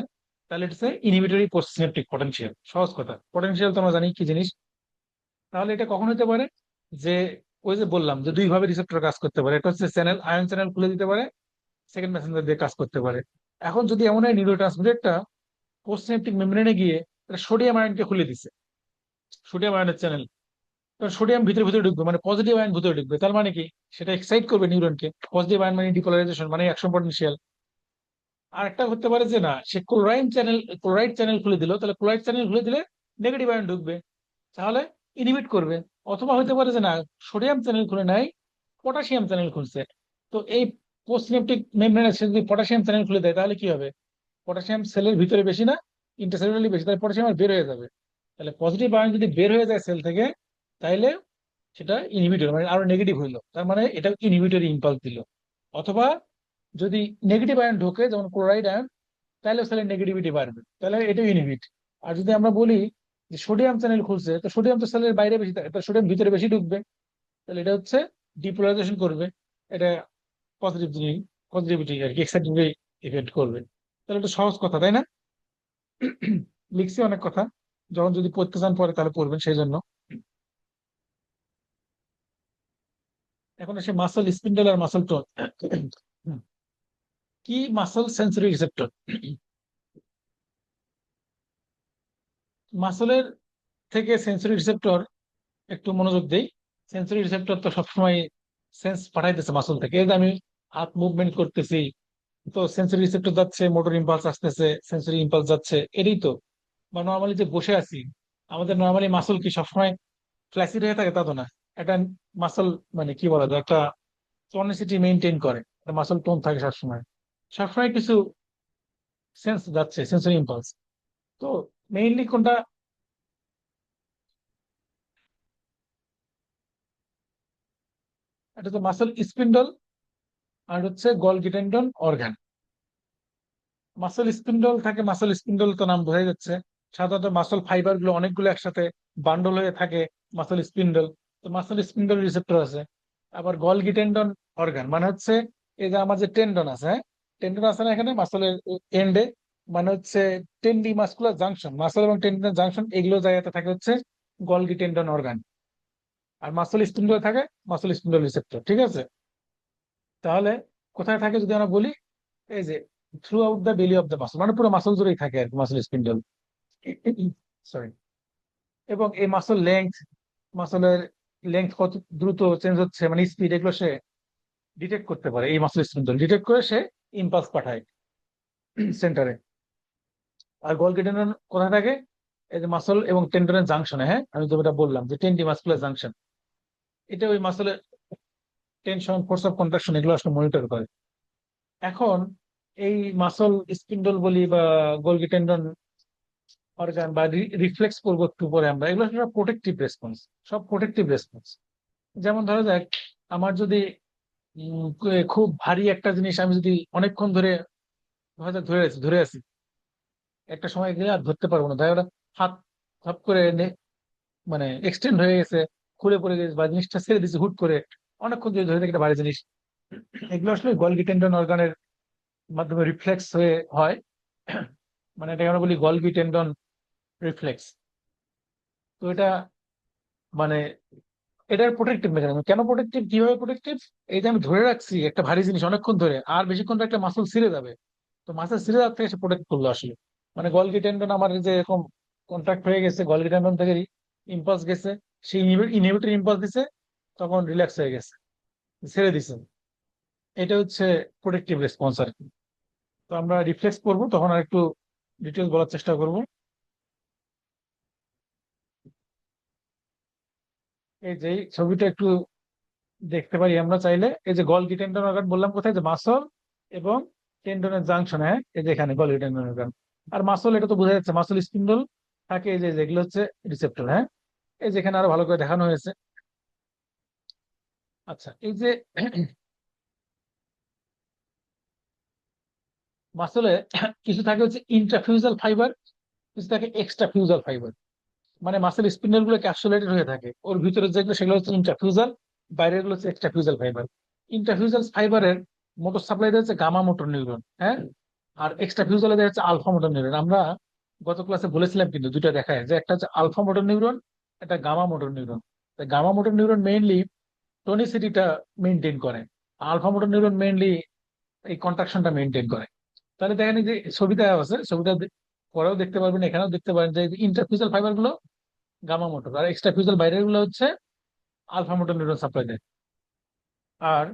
তাহলে এটা হচ্ছে ইনহিবিটরি পোস্ট সিনেপটিক পটেনশিয়াল। সহজ কথা, পটেনশিয়াল তো আমরা জানি কি জিনিস। তাহলে এটা কখন হতে পারে, যে ওই যে বললাম যে দুই ভাবে রিসেপ্টর কাজ করতে পারে, এটা হচ্ছে চ্যানেল, আয়ন চ্যানেল খুলে দিতে পারে, সেকেন্ড মেসেঞ্জার দিয়ে কাজ করতে পারে। এখন যদি এমন হয় নিউরোট্রান্সমিটারটা পোস্টসিনাপটিক মেমব্রেনে গিয়ে এটা সোডিয়াম আয়নকে খুলে দিছে, সোডিয়াম আয়নের চ্যানেল, কারণ সোডিয়াম ভিতরে ভিতরে ঢুকবে, মানে পজিটিভ আয়ন ভিতরে ঢুকবে, তার মানে কি সেটা এক্সাইট করবে নিউরনকে। পজিটিভ আয়ন মানে ডিপোলারাইজেশন, মানে অ্যাকশন পটেনশিয়াল। আর একটা হতে পারে যে না, সে ক্লোরাইড চ্যানেল খুলে দিল, তাহলে ক্লোরাইড চ্যানেল খুলে দিলে নেগেটিভ আয়ন ঢুকবে, তাহলে ইনহিবিট করবে। অথবা হতে পারে যে না, সোডিয়াম চ্যানেল খুলে নাই, পটাশিয়াম চ্যানেল খুলছে। তো এই পোস্টসিনাপটিক মেমব্রেনে সে যদি পটাশিয়াম চ্যানেল খুলে দেয়, তাহলে কি হবে, পটাশিয়াম সেলের ভিতরে বেশি না, ইন্টারসেলুলারলি বেশি, তাহলে পটাশিয়াম আর বের হয়ে যাবে। তাহলে পজিটিভ আয়ন যদি বের হয়ে যায় সেল থেকে, তাইলে সেটা ইনহিবিটর, মানে আরো নেগেটিভ হইলো, তার মানে এটা ইনহিবিটরি ইম্পালস দিল। অথবা যদি নেগেটিভ আয়ন ঢোকে, যেমন ক্লোরাইড আয়ন, তাহলে সেলের নেগেটিভিটি বাড়বে, তাহলে এটাও ইনহিবিট। আর যদি আমরা বলি যে সোডিয়াম চ্যানেল খুলছে, তো সোডিয়াম তো সেলের বাইরে বেশি থাকে, তো সোডিয়াম ভিতরে বেশি ঢুকবে, তাহলে এটা হচ্ছে ডিপোলারাইজেশন করবে, এটা পজিটিভ জিনিস, পজিটিভিটি আর কি, এক্সাইটিভ ইফেক্ট করবে। তাহলে এটা সহজ কথা, তাই না? লিখছি অনেক কথা, যখন যদি পড়তে চান পরে তাহলে পড়বেন, সেই জন্য। এখন এসে মাসল স্পিন্ডল আর মাসল টোন। কি মাসল সেন্সরি রিসেপ্টর? মাসলের থেকে সেন্সরি রিসেপ্টর একটু মনোযোগ দেই। সেন্সরি রিসেপ্টর তো সবসময় সেন্স পাঠাইতেছে মাসল থেকে, এই যে আমি হাত মুভমেন্ট করতেছি, তো সেন্সরি রিসেপ্টর যাচ্ছে, মোটর ইম্পালস আসতেছে, সেন্সরি ইম্পালস যাচ্ছে, এটাই তো। বা নর্মালি যে বসে আছি, আমাদের নর্মালি মাসল কি সবসময় ফ্ল্যাসিড হয়ে থাকে? তা তো না। একটা মাসল মানে কি বলা যায়, একটা টনিসিটি মেনটেন করে, মাসল টোন থাকে সবসময়, সবসময় কিছু সেন্স যাচ্ছে, সেন্সরি ইম্পালস। তো মেইনলি কোনটা, এটা তো মাসল স্পিন্ডল, আর হচ্ছে Golgi tendon organ. Muscle spindle থাকে, মাসল স্পিন্ডল তো নাম বোঝাই যাচ্ছে, সাধারণত মাসল ফাইবার গুলো অনেকগুলো একসাথে বান্ডল হয়ে থাকে, মাসল স্পিন্ডল। তো মাসল স্পিন্ডল রিসেপ্টর আছে। আবার গলগি টেন্ডন অর্গান মানে হচ্ছে এই যে আমার যে টেন্ডন আছে, হ্যাঁ, টেন্ডন আছে না এখানে মাসলের এন্ডে, মানে হচ্ছে টেন্ডি মাসকুলার জাংশন, মাসল এবং টেন্ডনের জাংশন, এগুলো জায়গাতে থাকে হচ্ছে গলগি টেন্ডন অর্গান। আর মাসল স্পিন্ডল থাকে মাসল স্পিন্ডল রিসেপ্টর, ঠিক আছে? তাহলে কোথায় থাকে যদি আমরা বলি, এই যে থ্রু আউট দ্য বেলি অফ দ্য মাসল, মানে পুরো মাসল জুড়েই থাকে আর কি মাসল স্পিন্ডল। সরি। এবং এই মাসল লেংথ, মাসলের লেংথ কত দ্রুত চেঞ্জ হচ্ছে, মানে স্পিড, এগুলো সে ডিটেক্ট করতে পারে, এই মাসল স্পিন্ডল ডিটেক্ট করে সে ইম্পালস পাঠায় সেন্টারে। আর গোলগি টেন্ডন কোথায় থাকে, এই যে মাসল এবং টেন্ডনের জাংশনে, হ্যাঁ, আমি যেটা বললাম যে টেন্ডি মাসকুলার জাংশন, এটা ওই মাসলের টেনশন, ফোর্স অফ কন্ট্রাকশন, এগুলো আসলে মনিটর করে। এখন এই মাসল স্পিন্ডল বলি বা গোলগি টেন্ডন অর্গান বা রিফ্লেক্স করবো একটু পরে আমরা, এগুলো সব প্রোটেকটিভ রেসপন্স, সব প্রোটেকটিভ রেসপন্স। যেমন ধরা যাক, আমার যদি খুব ভারী একটা জিনিস আমি যদি অনেকক্ষণ ধরে ধরা যাক ধরে আছি, একটা সময় গেলে আর ধরতে পারবো না, তাই ওটা হাত হাত করে মানে এক্সটেন্ড হয়ে গেছে, খুলে পড়ে গেছে, বা জিনিসটা ছেড়ে দিচ্ছে হুট করে, অনেকক্ষণ ধরে ধরে থাকে একটা ভারী জিনিস, এগুলো আসলে গলগি টেন্ডন অর্গানের মাধ্যমে রিফ্লেক্স হয়ে হয়। মানে এটা আমরা বলি গলগি টেন্ডন রিফ্লেক্স। তো এটা মানে এটার প্রোটেক্টিভ মেকানিজম। কেন প্রোটেক্টিভ, কিভাবে প্রোটেক্টিভ? এই যে আমি ধরে রাখছি একটা ভারী জিনিস অনেকক্ষণ ধরে, আর বেশিক্ষণ তো একটা মাসল ছিঁড়ে যাবে। তো মাসল ছিঁড়ে যাওয়ার থেকে সে প্রোটেক্ট করলো আসলে। মানে গলগি টেন্ডন আমার এই যে এরকম কন্ট্রাক্ট হয়ে গেছে, গলগি টেন্ডন থেকে ইম্পালস গেছে, সেই ইনহিবিটরি ইম্পালস দিছে, তখন রিল্যাক্স হয়ে গেছে, ছেড়ে দিছে। এটা হচ্ছে প্রোটেক্টিভ রেসপন্স আর কি। তো আমরা রিফ্লেক্স করবো, তখন আর একটু ডিটেলস বলার চেষ্টা করব। এই যে এই ছবিটা একটু দেখতে পারি আমরা চাইলে, এই যে গলগি টেন্ডন অর্গান বললাম কোথায়, যে মাসল এবং টেন্ডনের জাংশন, হ্যাঁ এই যে এখানে গলগি টেন্ডন অর্গান। আর মাসল, এটা তো বোঝা যাচ্ছে মাসল স্পিন্ডল থাকে, এই যে যেগুলো হচ্ছে রিসেপ্টর, হ্যাঁ এই যে এখানে আরো ভালো করে দেখানো হয়েছে। আচ্ছা, এই যে মাসলে কিছু থাকে হচ্ছে ইন্ট্রাফিউজাল ফাইবার, কিছু থাকে এক্সট্রা ফিউজাল ফাইবার। মানে মাসেল স্পিন্ডল গুলো ক্যাপসুলেটেড হয়ে থাকে, ওর ভিতরে যেগুলো সেগুলো হচ্ছে ইন্ট্রাফিউজাল, বাইরের গুলো হচ্ছে এক্সট্রা ফিউজাল ফাইবার। ইন্ট্রাফিউজাল ফাইবারের মোটর সাপ্লাই দেওয়া হচ্ছে গামা মোটর নিউরন, হ্যাঁ। আর এক্সট্রা ফিউজালে দেওয়া হচ্ছে আলফা মোটর নিউরন। আমরা গত ক্লাসে বলেছিলাম কিন্তু দুইটা দেখায়, যে একটা হচ্ছে আলফা মোটর নিউরন, একটা gamma motor neuron. Gamma motor neuron mainly টনিসিটিটা মেনটেন করে, আলফা মোটর নিউরন মেইনলি এই কন্ট্রাকশনটা মেনটেন করে। তাহলে দেখেন এই যে ছবিটা আছে, ছবিটা পরেও দেখতে পারবেন, এখানেও দেখতে পারেন যে ইন্টারফিউজাল ফাইবার গুলো গামা মোটর, আর এক্সট্রা ফিউজাল বাইরের গুলো হচ্ছে আলফা মোটর নিউরন সাপ্লাই দেয়। আর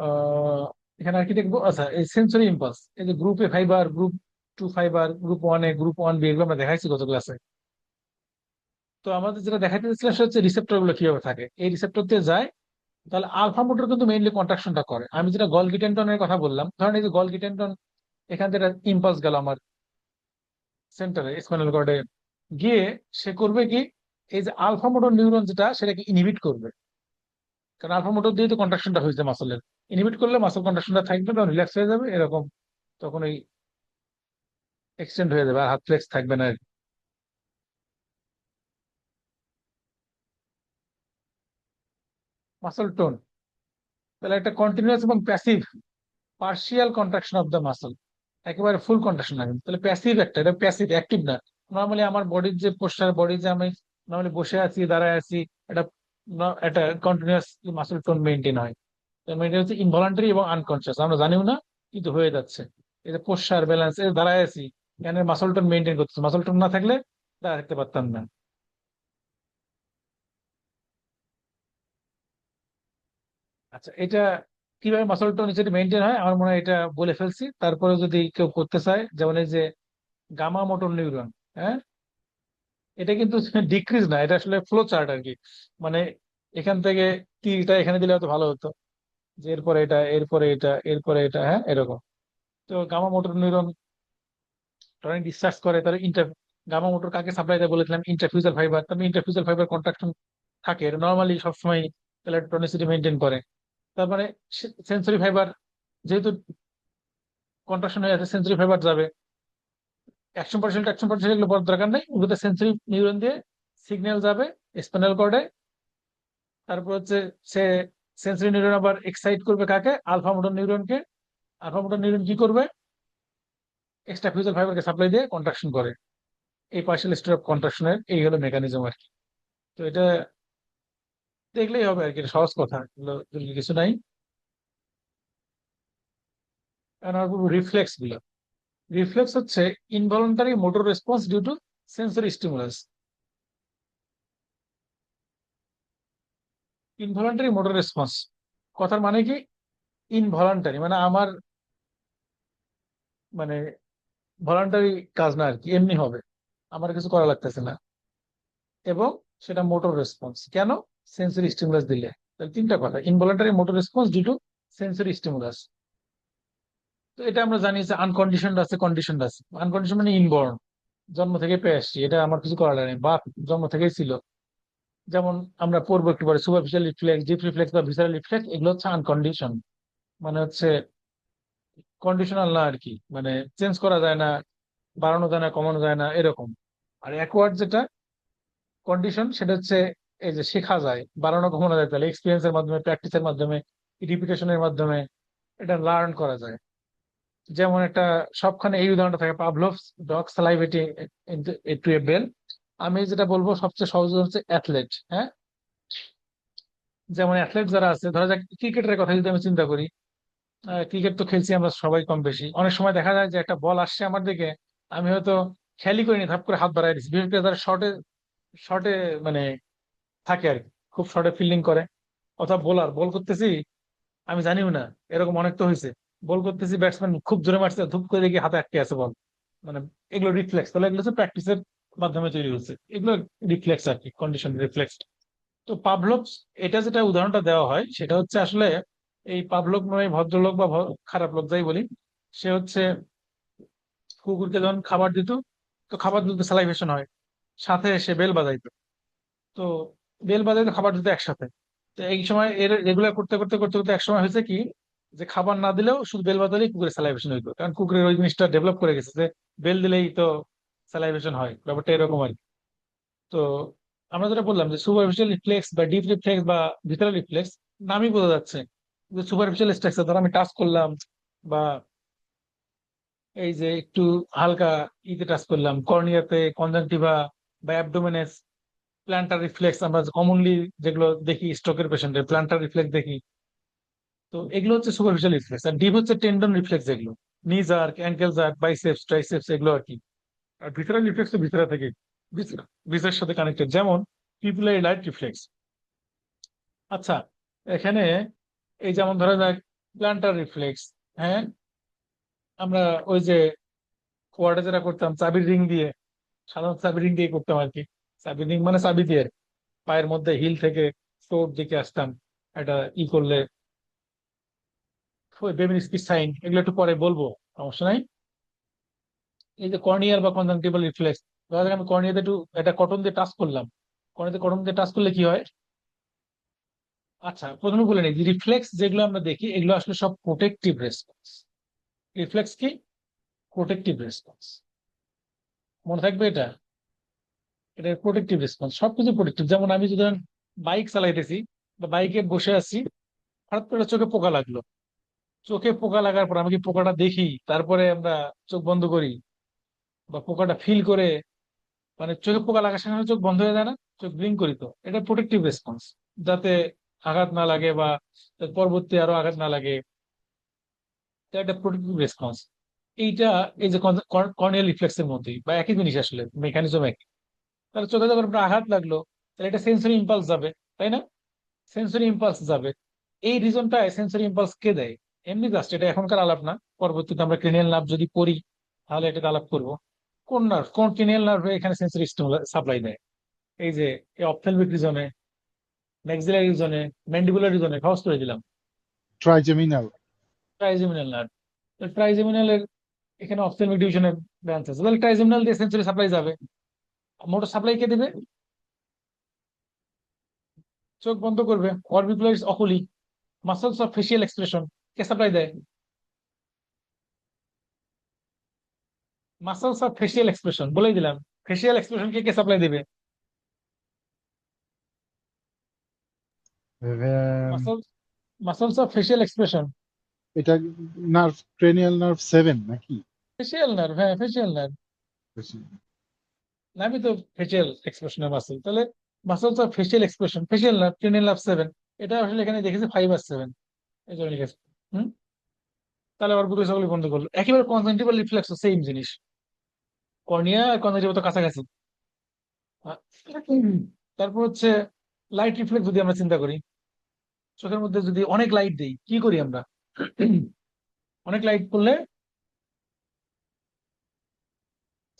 আহ, এখানে আর কি দেখবো, আচ্ছা এই সেন্সরি ইম্পালস, এই যে group A fibre, group two fibre, group one A, group one B, এগুলো আমরা দেখাইছি গত ক্লাসে। তো আমাদের যেটা দেখাইতে চাচ্ছিলাম সেটা হচ্ছে রিসেপ্টর গুলো কিভাবে থাকে, এই রিসেপ্টর দিয়ে যায়। তাহলে আলফা মোটর কিন্তু মেইনলি কন্ট্রাকশনটা করে। আমি যেটা গলগি টেন্ডনের কথা বললাম, ধরেন এই যে গলগি টেন্ডন, এখান থেকে ইম্পালস গেল আমার সেন্টারে স্পাইনাল কর্ডে গিয়ে, সে করবে কি, এই যে আলফা মোটর নিউরন যেটা সেটাকে ইনহিবিট করবে। কারণ আলফা মোটর দিয়ে তো কন্ট্রাকশনটা হয়েছে মাসলের, ইনহিবিট করলে মাসল কন্ট্রাকশনটা থাকবে না, রিল্যাক্স হয়ে যাবে এরকম। তখন ওই এক্সটেন্ড হয়ে যাবে, আর হাত ফ্লেক্স থাকবে না আর কি। মাসল টোন, তাহলে একটা কন্টিনিউয়াস এবং passive partial contraction of the muscle, একেবারে ফুল কন্ট্রাকশন না কিন্তু। তাহলে প্যাসিভ একটা, এটা প্যাসিভ, অ্যাক্টিভ না। নর্মালি আমার বডির যে পোস্টার, বডি যে আমি নর্মালি বসে আছি, দাঁড়ায় আছি, এটা একটা কন্টিনিউয়াস মাসল টোন মেনটেন হয়। এটা হচ্ছে ইনভলান্টারি এবং আনকনসিয়াস, আমরা জানিও না কিন্তু হয়ে যাচ্ছে। এই যে পোস্টার ব্যালেন্স, এই যে দাঁড়ায় আছি, এখানে মাসল টোন মেনটেন করতেছে, মাসল টোন না থাকলে দাঁড়ায় থাকতে পারতাম না। আচ্ছা, এটা কিভাবে মাসল টোন হিসেবে মেনটেন হয় আমার মনে হয় এটা বলে ফেলছি। তারপরে যদি কেউ করতে চায়, যেমন এই যে গামা মোটর নিউরন, হ্যাঁ এটা কিন্তু ডিক্রিজ না, এটা আসলে ফ্লো চার্ট আর কি। মানে এখান থেকে তীরটা এখানে দিলে হয়তো ভালো হতো, যে এরপরে এটা, এরপরে এটা, এরপরে এটা, হ্যাঁ এরকম। তো gamma motor neuron torrent discharge করে, তাহলে গামা মোটর কাকে সাপ্লাই দেয় বলেছিলাম, ইন্টারফিউজাল ফাইবার। তবে ইন্টারফিউজাল ফাইবার কন্ট্রাকশন থাকে, এটা নর্মালি সবসময় তাহলে টনিসিটি মেনটেন করে। তার মানে সেন্সরি ফাইবার যেহেতু কন্ট্রাকশন হয়ে আছে, সেন্সরি ফাইবার যাবে। অ্যাকশন পটেনশিয়াল এগুলো বলার দরকার নেই, ওগুলোতে সেন্সরি নিউরন দিয়ে সিগন্যাল যাবে স্পাইনাল কর্ডে। তারপর হচ্ছে সে সেন্সরি নিউরন আবার এক্সাইট করবে কাকে, আলফা মোটর নিউরনকে। আলফা মোটর নিউরন কি করবে, এক্সট্রা ফিউজাল ফাইবারকে সাপ্লাই দিয়ে কন্ট্রাকশন করে। এই পার্শিয়াল স্টেট অফ কন্ট্রাকশনের এই হলো মেকানিজম আর কি। তো এটা দেখলেই হবে আর কি, এটা সহজ কথা, এগুলো এগুলো কিছু নাই। রিফ্লেক্স গুলো, রিফ্লেক্স হচ্ছে involuntary motor response due to sensory stimulus. Involuntary motor response কথার মানে কি, ইনভলান্টারি মানে আমার, মানে ভলান্টারি কাজ না আর কি, এমনি হবে, আমার কিছু করা লাগতেছে না। এবং সেটা মোটর রেসপন্স কেন, সেন্সরি স্টিমুলাস দিলে। তাহলে তিনটা কথা, involuntary motor response due to sensory stimulus. তো এটা আমরা জানি যে আনকন্ডিশনড আছে, কন্ডিশনড আছে। আনকন্ডিশন মানে ইনবর্ন, জন্ম থেকে পেয়ে আসছি, এটা আমার কিছু করার নেই, বা জন্ম থেকেই ছিল। যেমন আমরা পড়বো একটু পরে, সুপারফিশিয়াল রিফ্লেক্স, ডিপ রিফ্লেক্স বা ভিসারাল রিফ্লেক্স, এগুলো হচ্ছে আনকন্ডিশন। মানে হচ্ছে কন্ডিশনাল না আর কি, মানে চেঞ্জ করা যায় না, বাড়ানো যায় না, কমানো যায় না এরকম। আর অ্যাকোয়ার্ড যেটা কন্ডিশন, সেটা হচ্ছে এই যে শেখা যায়, বাড়ানো কমানো যায়, তাহলে এক্সপিরিয়েন্সের মাধ্যমে, প্র্যাকটিসের মাধ্যমে, রিপিটেশনের মাধ্যমে এটা লার্ন করা যায়। যেমন একটা সবখানে এই উদাহরণটা থাকে, পাভলোভস ডগ সালাইভেটিং টু এ বেল। আমি যেটা বলবো সবচেয়ে সহজ হচ্ছে অ্যাথলেট, হ্যাঁ যেমন অ্যাথলেট যারা আছে, ধরা যাক ক্রিকেটের কথা যদি আমি চিন্তা করি, ক্রিকেট তো খেলছি আমরা সবাই কম বেশি। অনেক সময় দেখা যায় যে একটা বল আসছে আমার দিকে, আমি হয়তো খেয়ালই করিনি, ধাপ করে হাত বাড়াই দিচ্ছি। বিশেষ করে যারা শর্টে শর্টে মানে থাকে আর কি, খুব শর্টে ফিল্ডিং করে, অথবা বোলার বল করতেছি, আমি জানিও না, এরকম অনেক তো হয়েছে। বল করতেছি, ব্যাটসম্যান খুব জোরে মারছে, ধুপ করে দেখি হাতে আটকে আছে বল। মানে এগুলো রিফ্লেক্স, তাহলে এগুলো হচ্ছে প্র্যাকটিসের মাধ্যমে তৈরি হচ্ছে এগুলো, রিফ্লেক্স আর কি, কন্ডিশন রিফ্লেক্স। তো পাভলভ, এটা যেটা উদাহরণটা দেওয়া হয় সেটা হচ্ছে আসলে এই পাভলভ নয়, ভদ্রলোক বা খারাপ লোক যাই বলি, সে হচ্ছে কুকুরকে যখন খাবার দিত, তো খাবার দিতে স্যালাইভেশন হয়, সাথে সে বেল বাজাইতো। তো বেল বাজাইতো খাবার দিতে একসাথে। তো এই সময় রেগুলার করতে করতে করতে করতে এক সময় হয়েছে কি, যে খাবার না দিলেও শুধু বেল বাজালেই কুকুরের স্যালাইভেশন হইতো, কারণ কুকুরের ওই জিনিসটা ডেভেলপ করে গেছে যে বেল দিলেই তো স্যালাইভেশন হয়, ব্যাপারটা এরকম আর কি। তো আমরা যেটা বললাম যে সুপারফিশিয়াল রিফ্লেক্স বা ডিপ রিফ্লেক্স বা ভিতরাল রিফ্লেক্স, নামই বোঝা যাচ্ছে যে সুপারফিশিয়াল স্ট্রাকচার, ধর আমি টাচ করলাম, বা এই যে একটু হালকা ইতে টাচ করলাম, কর্নিয়াতে, কনজাংটিভা বা অ্যাবডোমেনেস, প্ল্যান্টার রিফ্লেক্স, আমরা কমনলি যেগুলো দেখি স্ট্রোকের পেশেন্টের প্ল্যান্টার রিফ্লেক্স দেখি। তো এগুলো হচ্ছে সুপারফিশিয়াল রিফ্লেক্স। আর ডিপ হচ্ছে টেন্ডন রিফ্লেক্স, যেগুলো knee jerk, ankle jerk, biceps, triceps, এগুলো আর কি। আর ভিতরাল রিফ্লেক্স তো ভিতরে থেকে ভিতরের সাথে কানেক্টেড, যেমন পিপুলারি লাইট রিফ্লেক্স। আচ্ছা, এখানে এই যেমন ধরা যাক প্ল্যান্টার রিফ্লেক্স, হ্যাঁ, আমরা ওই যে কোয়ার্টে যেটা করতাম চাবির রিং দিয়ে, সাধারণত চাবি রিং দিয়ে করতাম আর কি। চাবি রিং মানে চাবি দিয়ে পায়ের মধ্যে হিল থেকে চোট দিকে আসতাম, এটা ই করলে বেবির স্পিড সাইন, এগুলো একটু পরে বলবো, সমস্যা নাই। এই যে কর্নিয়াল বা কনজাংটিভাল রিফ্লেক্স, ধরা যাক আমি কর্নিয়াতে একটু একটা কটন দিয়ে টাচ করলাম, কর্নিয়াতে কটন দিয়ে টাচ করলে কি হয়? আচ্ছা, প্রথমে বলে নিই, রিফ্লেক্স যেগুলো আমরা দেখি এগুলো আসলে সব প্রোটেকটিভ রেসপন্স। রিফ্লেক্স কি? প্রোটেকটিভ রেসপন্স, মনে থাকবে এটা। এটা প্রোটেকটিভ রেসপন্স, সবকিছু প্রোটেকটিভ। যেমন আমি যদি বাইক চালাইতেছি বা বাইকে বসে আছি, হঠাৎ করে চোখে পোকা লাগলো, চোখে পোকা লাগার পর আমি কি পোকাটা দেখি, তারপরে আমরা চোখ বন্ধ করি, বা পোকাটা ফিল করে, মানে চোখে পোকা লাগার সঙ্গে সঙ্গে চোখ বন্ধ হয়ে যায় না, চোখ ব্লিঙ্ক করি, তো এটা প্রোটেকটিভ রেসপন্স, যাতে আঘাত না লাগে বা পরবর্তী আরো আঘাত না লাগে, এটা একটা প্রোটেকটিভ রেসপন্স। এইটা এই যে কর্নিয়াল রিফ্লেক্সের মধ্যেই, বা একই জিনিস আসলে, মেকানিজম একই। তাহলে চোখে যখন আপনার আঘাত লাগলো, তাহলে এটা সেন্সরি ইম্পালস যাবে, তাই না? সেন্সরি ইম্পালস যাবে। এই রিজনটা সেন্সরি ইম্পালস কে দেয়? এমনি জাস্ট এটা এখনকার আলাপ না, পরবর্তীতে আমরা ক্রেনিয়াল নার্ভ যদি পড়ি তাহলে এটাতে আলাপ করবো। কোন নার্ভ, কোন ক্রেনিয়াল নার্ভ এখানে সেন্সরি সাপ্লাই দেয়? এই যে অপথ্যালমিক রিজনে, ম্যাক্সিলারি রিজনে, ম্যান্ডিবুলার রিজনে, সহজ করে দিলাম। ট্রাইজেমিনাল। Trigeminal nerve. ট্রাইজেমিনালের এখানে অপথ্যালমিক ডিভিশনের ব্রাঞ্চ আছে, তাহলে ট্রাইজেমিনাল দিয়ে সেন্সরি সাপ্লাই যাবে। মোটর সাপ্লাই কে দেবে? চোখ বন্ধ করবে, orbicularis oculi, muscles of facial expression, কে সাপ্লাই দেয়? মাসলস অফ ফেসিয়াল এক্সপ্রেশন, বলেই দিলাম, ফেসিয়াল এক্সপ্রেশন কে কে সাপ্লাই দিবে? Muscle muscles of facial expression. এটা নার্ভ, ক্রেনিয়াল নার্ভ 7 নাকি? ফেসিয়াল নার্ভ, হ্যাঁ ফেসিয়াল নার্ভ। নামই তো ফেসিয়াল এক্সপ্রেশনের মাসল, তাহলে muscles of facial expression, facial nerve, cranial nerve 7। এটা আসলে এখানে দেখেছি 5 আর 7, এই জন্য লিখেছে। হুম, তাহলে আবার বুকে সকলে বন্ধ করলো, একেবারে কনজেন্টিভাল রিফ্লেক্স সেম জিনিস, কর্নিয়া আর কনজেন্টিভা তো কাছাকাছি। আহ, তারপর হচ্ছে লাইট রিফ্লেক্স, যদি আমরা চিন্তা করি, চোখের মধ্যে যদি অনেক লাইট দেই কি করি আমরা? অনেক লাইট পড়লে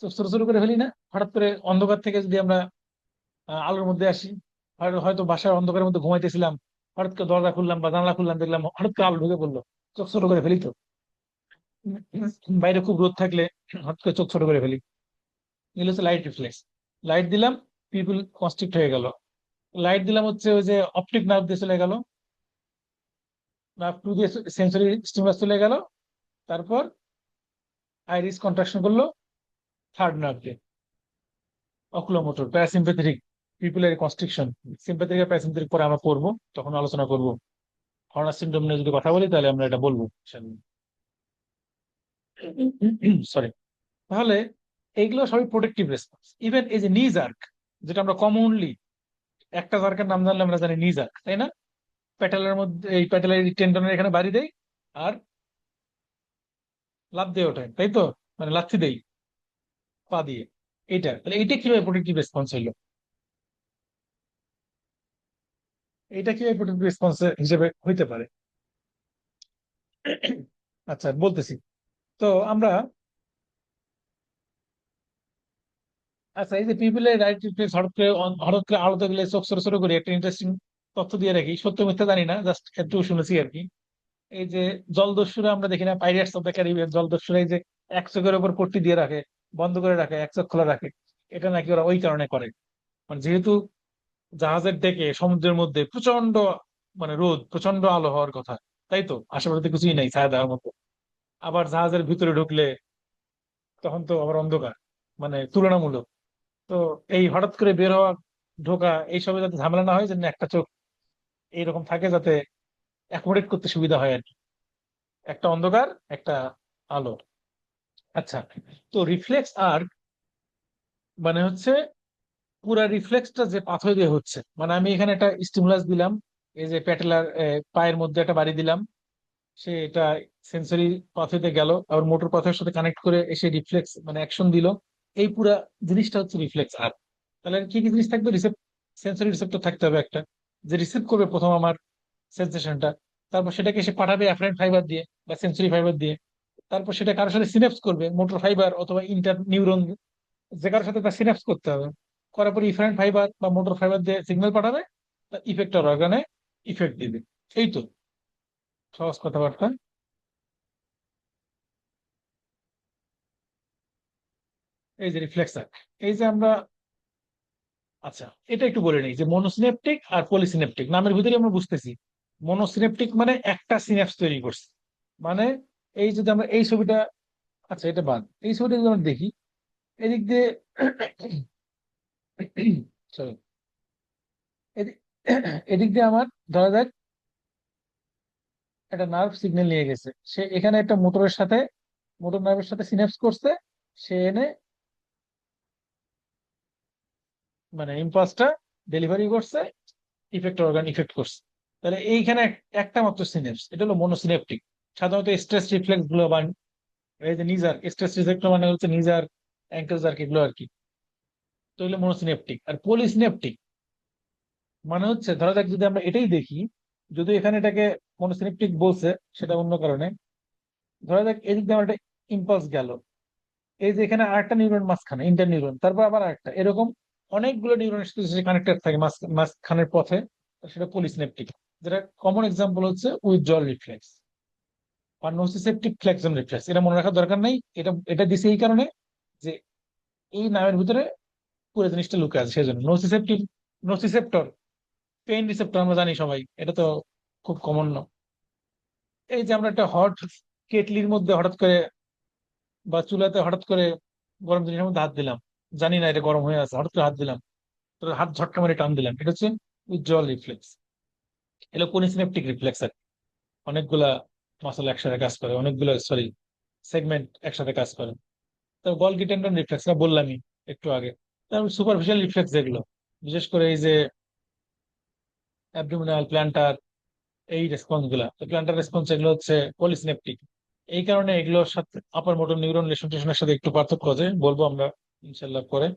চোখ ছোট ছোট করে ফেলি না? হঠাৎ করে অন্ধকার থেকে যদি আমরা আলোর মধ্যে আসি, হয়তো বাসার অন্ধকারের মধ্যে ঘুমাইতেছিলাম, হঠাৎ করে দরজা খুললাম বা জানলা খুললাম, দেখলাম হঠাৎ করে আলো ঢুকে পড়লো, চোখ ছোট করে ফেলি তো। বাইরে খুব রোদ থাকলে হঠাৎ করে চোখ ছোট করে ফেলি, এগুলো হচ্ছে লাইট রিফ্লেক্স। লাইট দিলাম, পিপুল কনস্ট্রিক্ট হয়ে গেল। লাইট দিলাম হচ্ছে ওই যে অপটিক নার্ভ দিয়ে চলে গেল, নার্ভ টু দিয়ে সেন্সরি স্টিমুলাস চলে গেল, তারপর আইরিস কন্ট্রাকশন করলো থার্ড নার্ভ দিয়ে, oculomotor, parasympathetic, pupillary constriction. Sympathetic আর প্যারাসিম্পেথেটিক পরে আমরা পড়বো, তখন আলোচনা করবো। হর্নার সিনড্রোম নিয়ে যদি কথা বলি তাহলে আমরা এটা বলবো। সরি। তাহলে এইগুলো সবই প্রোটেকটিভ রেসপন্স। ইভেন এই যে নি জার্ক, যেটা আমরা কমনলি একটা জার্কের নাম জানলে আমরা জানি নি জার্ক, তাই না? প্যাটেলের মধ্যে, এই প্যাটেলের টেন্ডনের এখানে বাড়ি দেই আর লাফ দিয়ে ওঠে, তাই তো? মানে লাথি দেই পা দিয়ে। এইটা তাহলে এইটা কিভাবে প্রোটেক্টিভ রেসপন্স হইলো? এইটা কিভাবে প্রোটেক্টিভ রেসপন্স হিসেবে হইতে পারে? আচ্ছা বলতেছি। তো আমরা, আচ্ছা এই যে পিপলের রাইট রিফ্লেক্স, হঠাৎ করে আলাদা গেলে চোখ ছোট ছোট করে একটা ইন্টারেস্টিং তথ্য দিয়ে রাখি, সত্য মিথ্যা জানি না, জাস্ট একটু শুনেছি আর কি। এই যে জলদস্যুরা আমরা দেখি না, পাইরেটস অফ দ্য ক্যারিবিয়ান, জলদস্যুরা এই যে এক চোখের উপর পট্টি দিয়ে রাখে, বন্ধ করে রাখে, এক চোখ খোলা রাখে। এটা নাকি ওরা ওই কারণে করে, মানে যেহেতু জাহাজের ডেকে সমুদ্রের মধ্যে প্রচন্ড মানে রোদ, প্রচন্ড আলো হওয়ার কথা, তাই তো? আশেপাশে তো কিছুই নাই ছায়া দেওয়ার মতো। আবার জাহাজের ভিতরে ঢুকলে তখন তো আবার অন্ধকার, মানে তুলনামূলক। তো এই হঠাৎ করে বের হওয়া, ঢোকা, এইসবে যাতে ঝামেলা না হয়, জন্য একটা চোখ এইরকম থাকে যাতে অ্যাকোমোডেট করতে সুবিধা হয় আর কি, একটা অন্ধকার একটা আলো। আচ্ছা, তো রিফ্লেক্স আর্ক মানে হচ্ছে পুরা রিফ্লেক্সটা যে পাথর দিয়ে হচ্ছে, মানে আমি এখানে একটা স্টিমুলাস দিলাম, এই যে প্যাটেলার পায়ের মধ্যে একটা বাড়ি দিলাম, সে এটা সেন্সরি পাথওয়েতে গেল, আবার মোটর পাথওয়ের সাথে কানেক্ট করে এসে রিফ্লেক্স মানে অ্যাকশন দিল। এই পুরা জিনিসটা হচ্ছে রিফ্লেক্স আর্ক। তাহলে কি কি জিনিস থাকবে? সেন্সরি রিসেপ্টর থাকতে হবে একটা, যে রিসিভ করবে প্রথম আমার সেন্সেশনটা, তারপর সেটাকে সে পাঠাবে অ্যাফারেন্ট ফাইবার দিয়ে বা সেন্সরি ফাইবার দিয়ে, তারপর সেটা কারোর সাথে সিনাপস করবে, মোটর ফাইবার অথবা ইন্টার নিউরন, যে কারোর সাথে তার সিনাপস করতে হবে, করার পর ইফারেন্ট ফাইবার বা মোটর ফাইবার দিয়ে সিগন্যাল পাঠাবে, ইফেক্টর অর্গানে ইফেক্ট দিবে। এই তো সহজ কথাবার্তা। এই যে রিফ্লেক্সার, এই যে আমরা, আচ্ছা এটা একটু বলে নিই যে মনোসিনেপটিক আর পলিসিনেপটিক নামের ভিতরে আমরা বুঝতেছি। মনোসিনেপটিক মানে একটা সিনাপস তৈরি করছে, মানে এই যদি আমরা এই ছবিটা, আচ্ছা এটা বাদ, এই ছবিটা যদি আমরা দেখি, এদিক দিয়ে সরি, এদিক এদিক দিয়ে আমার ধরা যাক একটা নার্ভ সিগন্যাল নিয়ে গেছে, সে এখানে একটা মোটরের সাথে, মোটর নার্ভের সাথে সিনাপস করছে, সে এনে মানে ইম্পালসটা ডেলিভারি করছে, ইফেক্ট অর্গান ইফেক্ট করছে। তাহলে এইখানে একটা মাত্র সিনেপস, এটা হলো মনোসিনেপটিক। সাধারণত স্ট্রেস রিফ্লেক্স গুলো বা এই যে নিজার স্ট্রেস রিফ্লেক্স মানে হচ্ছে নিজার অ্যাঙ্কেলস আর কি, এগুলো আর কি। তো এগুলো মনোসিনেপটিক। আর পলিসিনেপটিক মানে হচ্ছে ধরা যাক যদি আমরা এটাই দেখি, যদি এখানে এটাকে মনোসিনেপটিক বলছে সেটা অন্য কারণে, ধরা যাক এদিক দিয়ে আমার একটা ইম্পালস গেল, এই যে এখানে আরেকটা নিউরন মাঝখানে, ইন্টার নিউরন, তারপর আবার আরেকটা, এরকম অনেকগুলো নিউরনের সাথে কানেক্টেড থাকে মাঝখানের পথে, সেটা পলিসিনেপটিক। যেটা কমন এক্সাম্পল হচ্ছে উইথড্রল রিফ্লেক্স বা নোসিসেপটিভ ফ্লেক্সন রিফ্লেক্স। এটা মনে রাখার দরকার নাই, এটা এটা দিছে এই কারণে যে এই নামের ভিতরে পুরো জিনিসটা লুকে আছে, সেজন্য নোসিসেপটিভ। নোসিসেপ্টর পেইন রিসেপ্টর আমরা জানি সবাই, এটা তো খুব কমন না। এই যে আমরা একটা হট কেটলির মধ্যে হঠাৎ করে বা চুলাতে হঠাৎ করে গরম জিনিসের মধ্যে হাত দিলাম, জানি না এটা গরম হয়ে আছে, হঠাৎ করে হাত দিলাম, তো হাত ঝটকা মেরে টান দিলাম, এটা হচ্ছে উইথড্রল রিফ্লেক্স। এটা পলিসিনেপটিক রিফ্লেক্স আর কি। অনেকগুলা মাসল একসাথে কাজ করে, অনেকগুলো সরি সেগমেন্ট একসাথে কাজ করে। তো গলগি টেন্ডন রিফ্লেক্সটা বললামই একটু আগে। তারপর সুপারফিশিয়াল রিফ্লেক্স যেগুলো, বিশেষ করে এই যে অ্যাবডোমিনাল, প্ল্যান্টার, এই রেসপন্স গুলা, প্ল্যান্টার রেসপন্স এগুলো হচ্ছে পলিসিনেপটিক। এই কারণে এগুলোর সাথে আপার মোটর নিউরন রেশনের সাথে একটু পার্থক্য আছে, বলবো আমরা ইনশাল্লাহ পরে।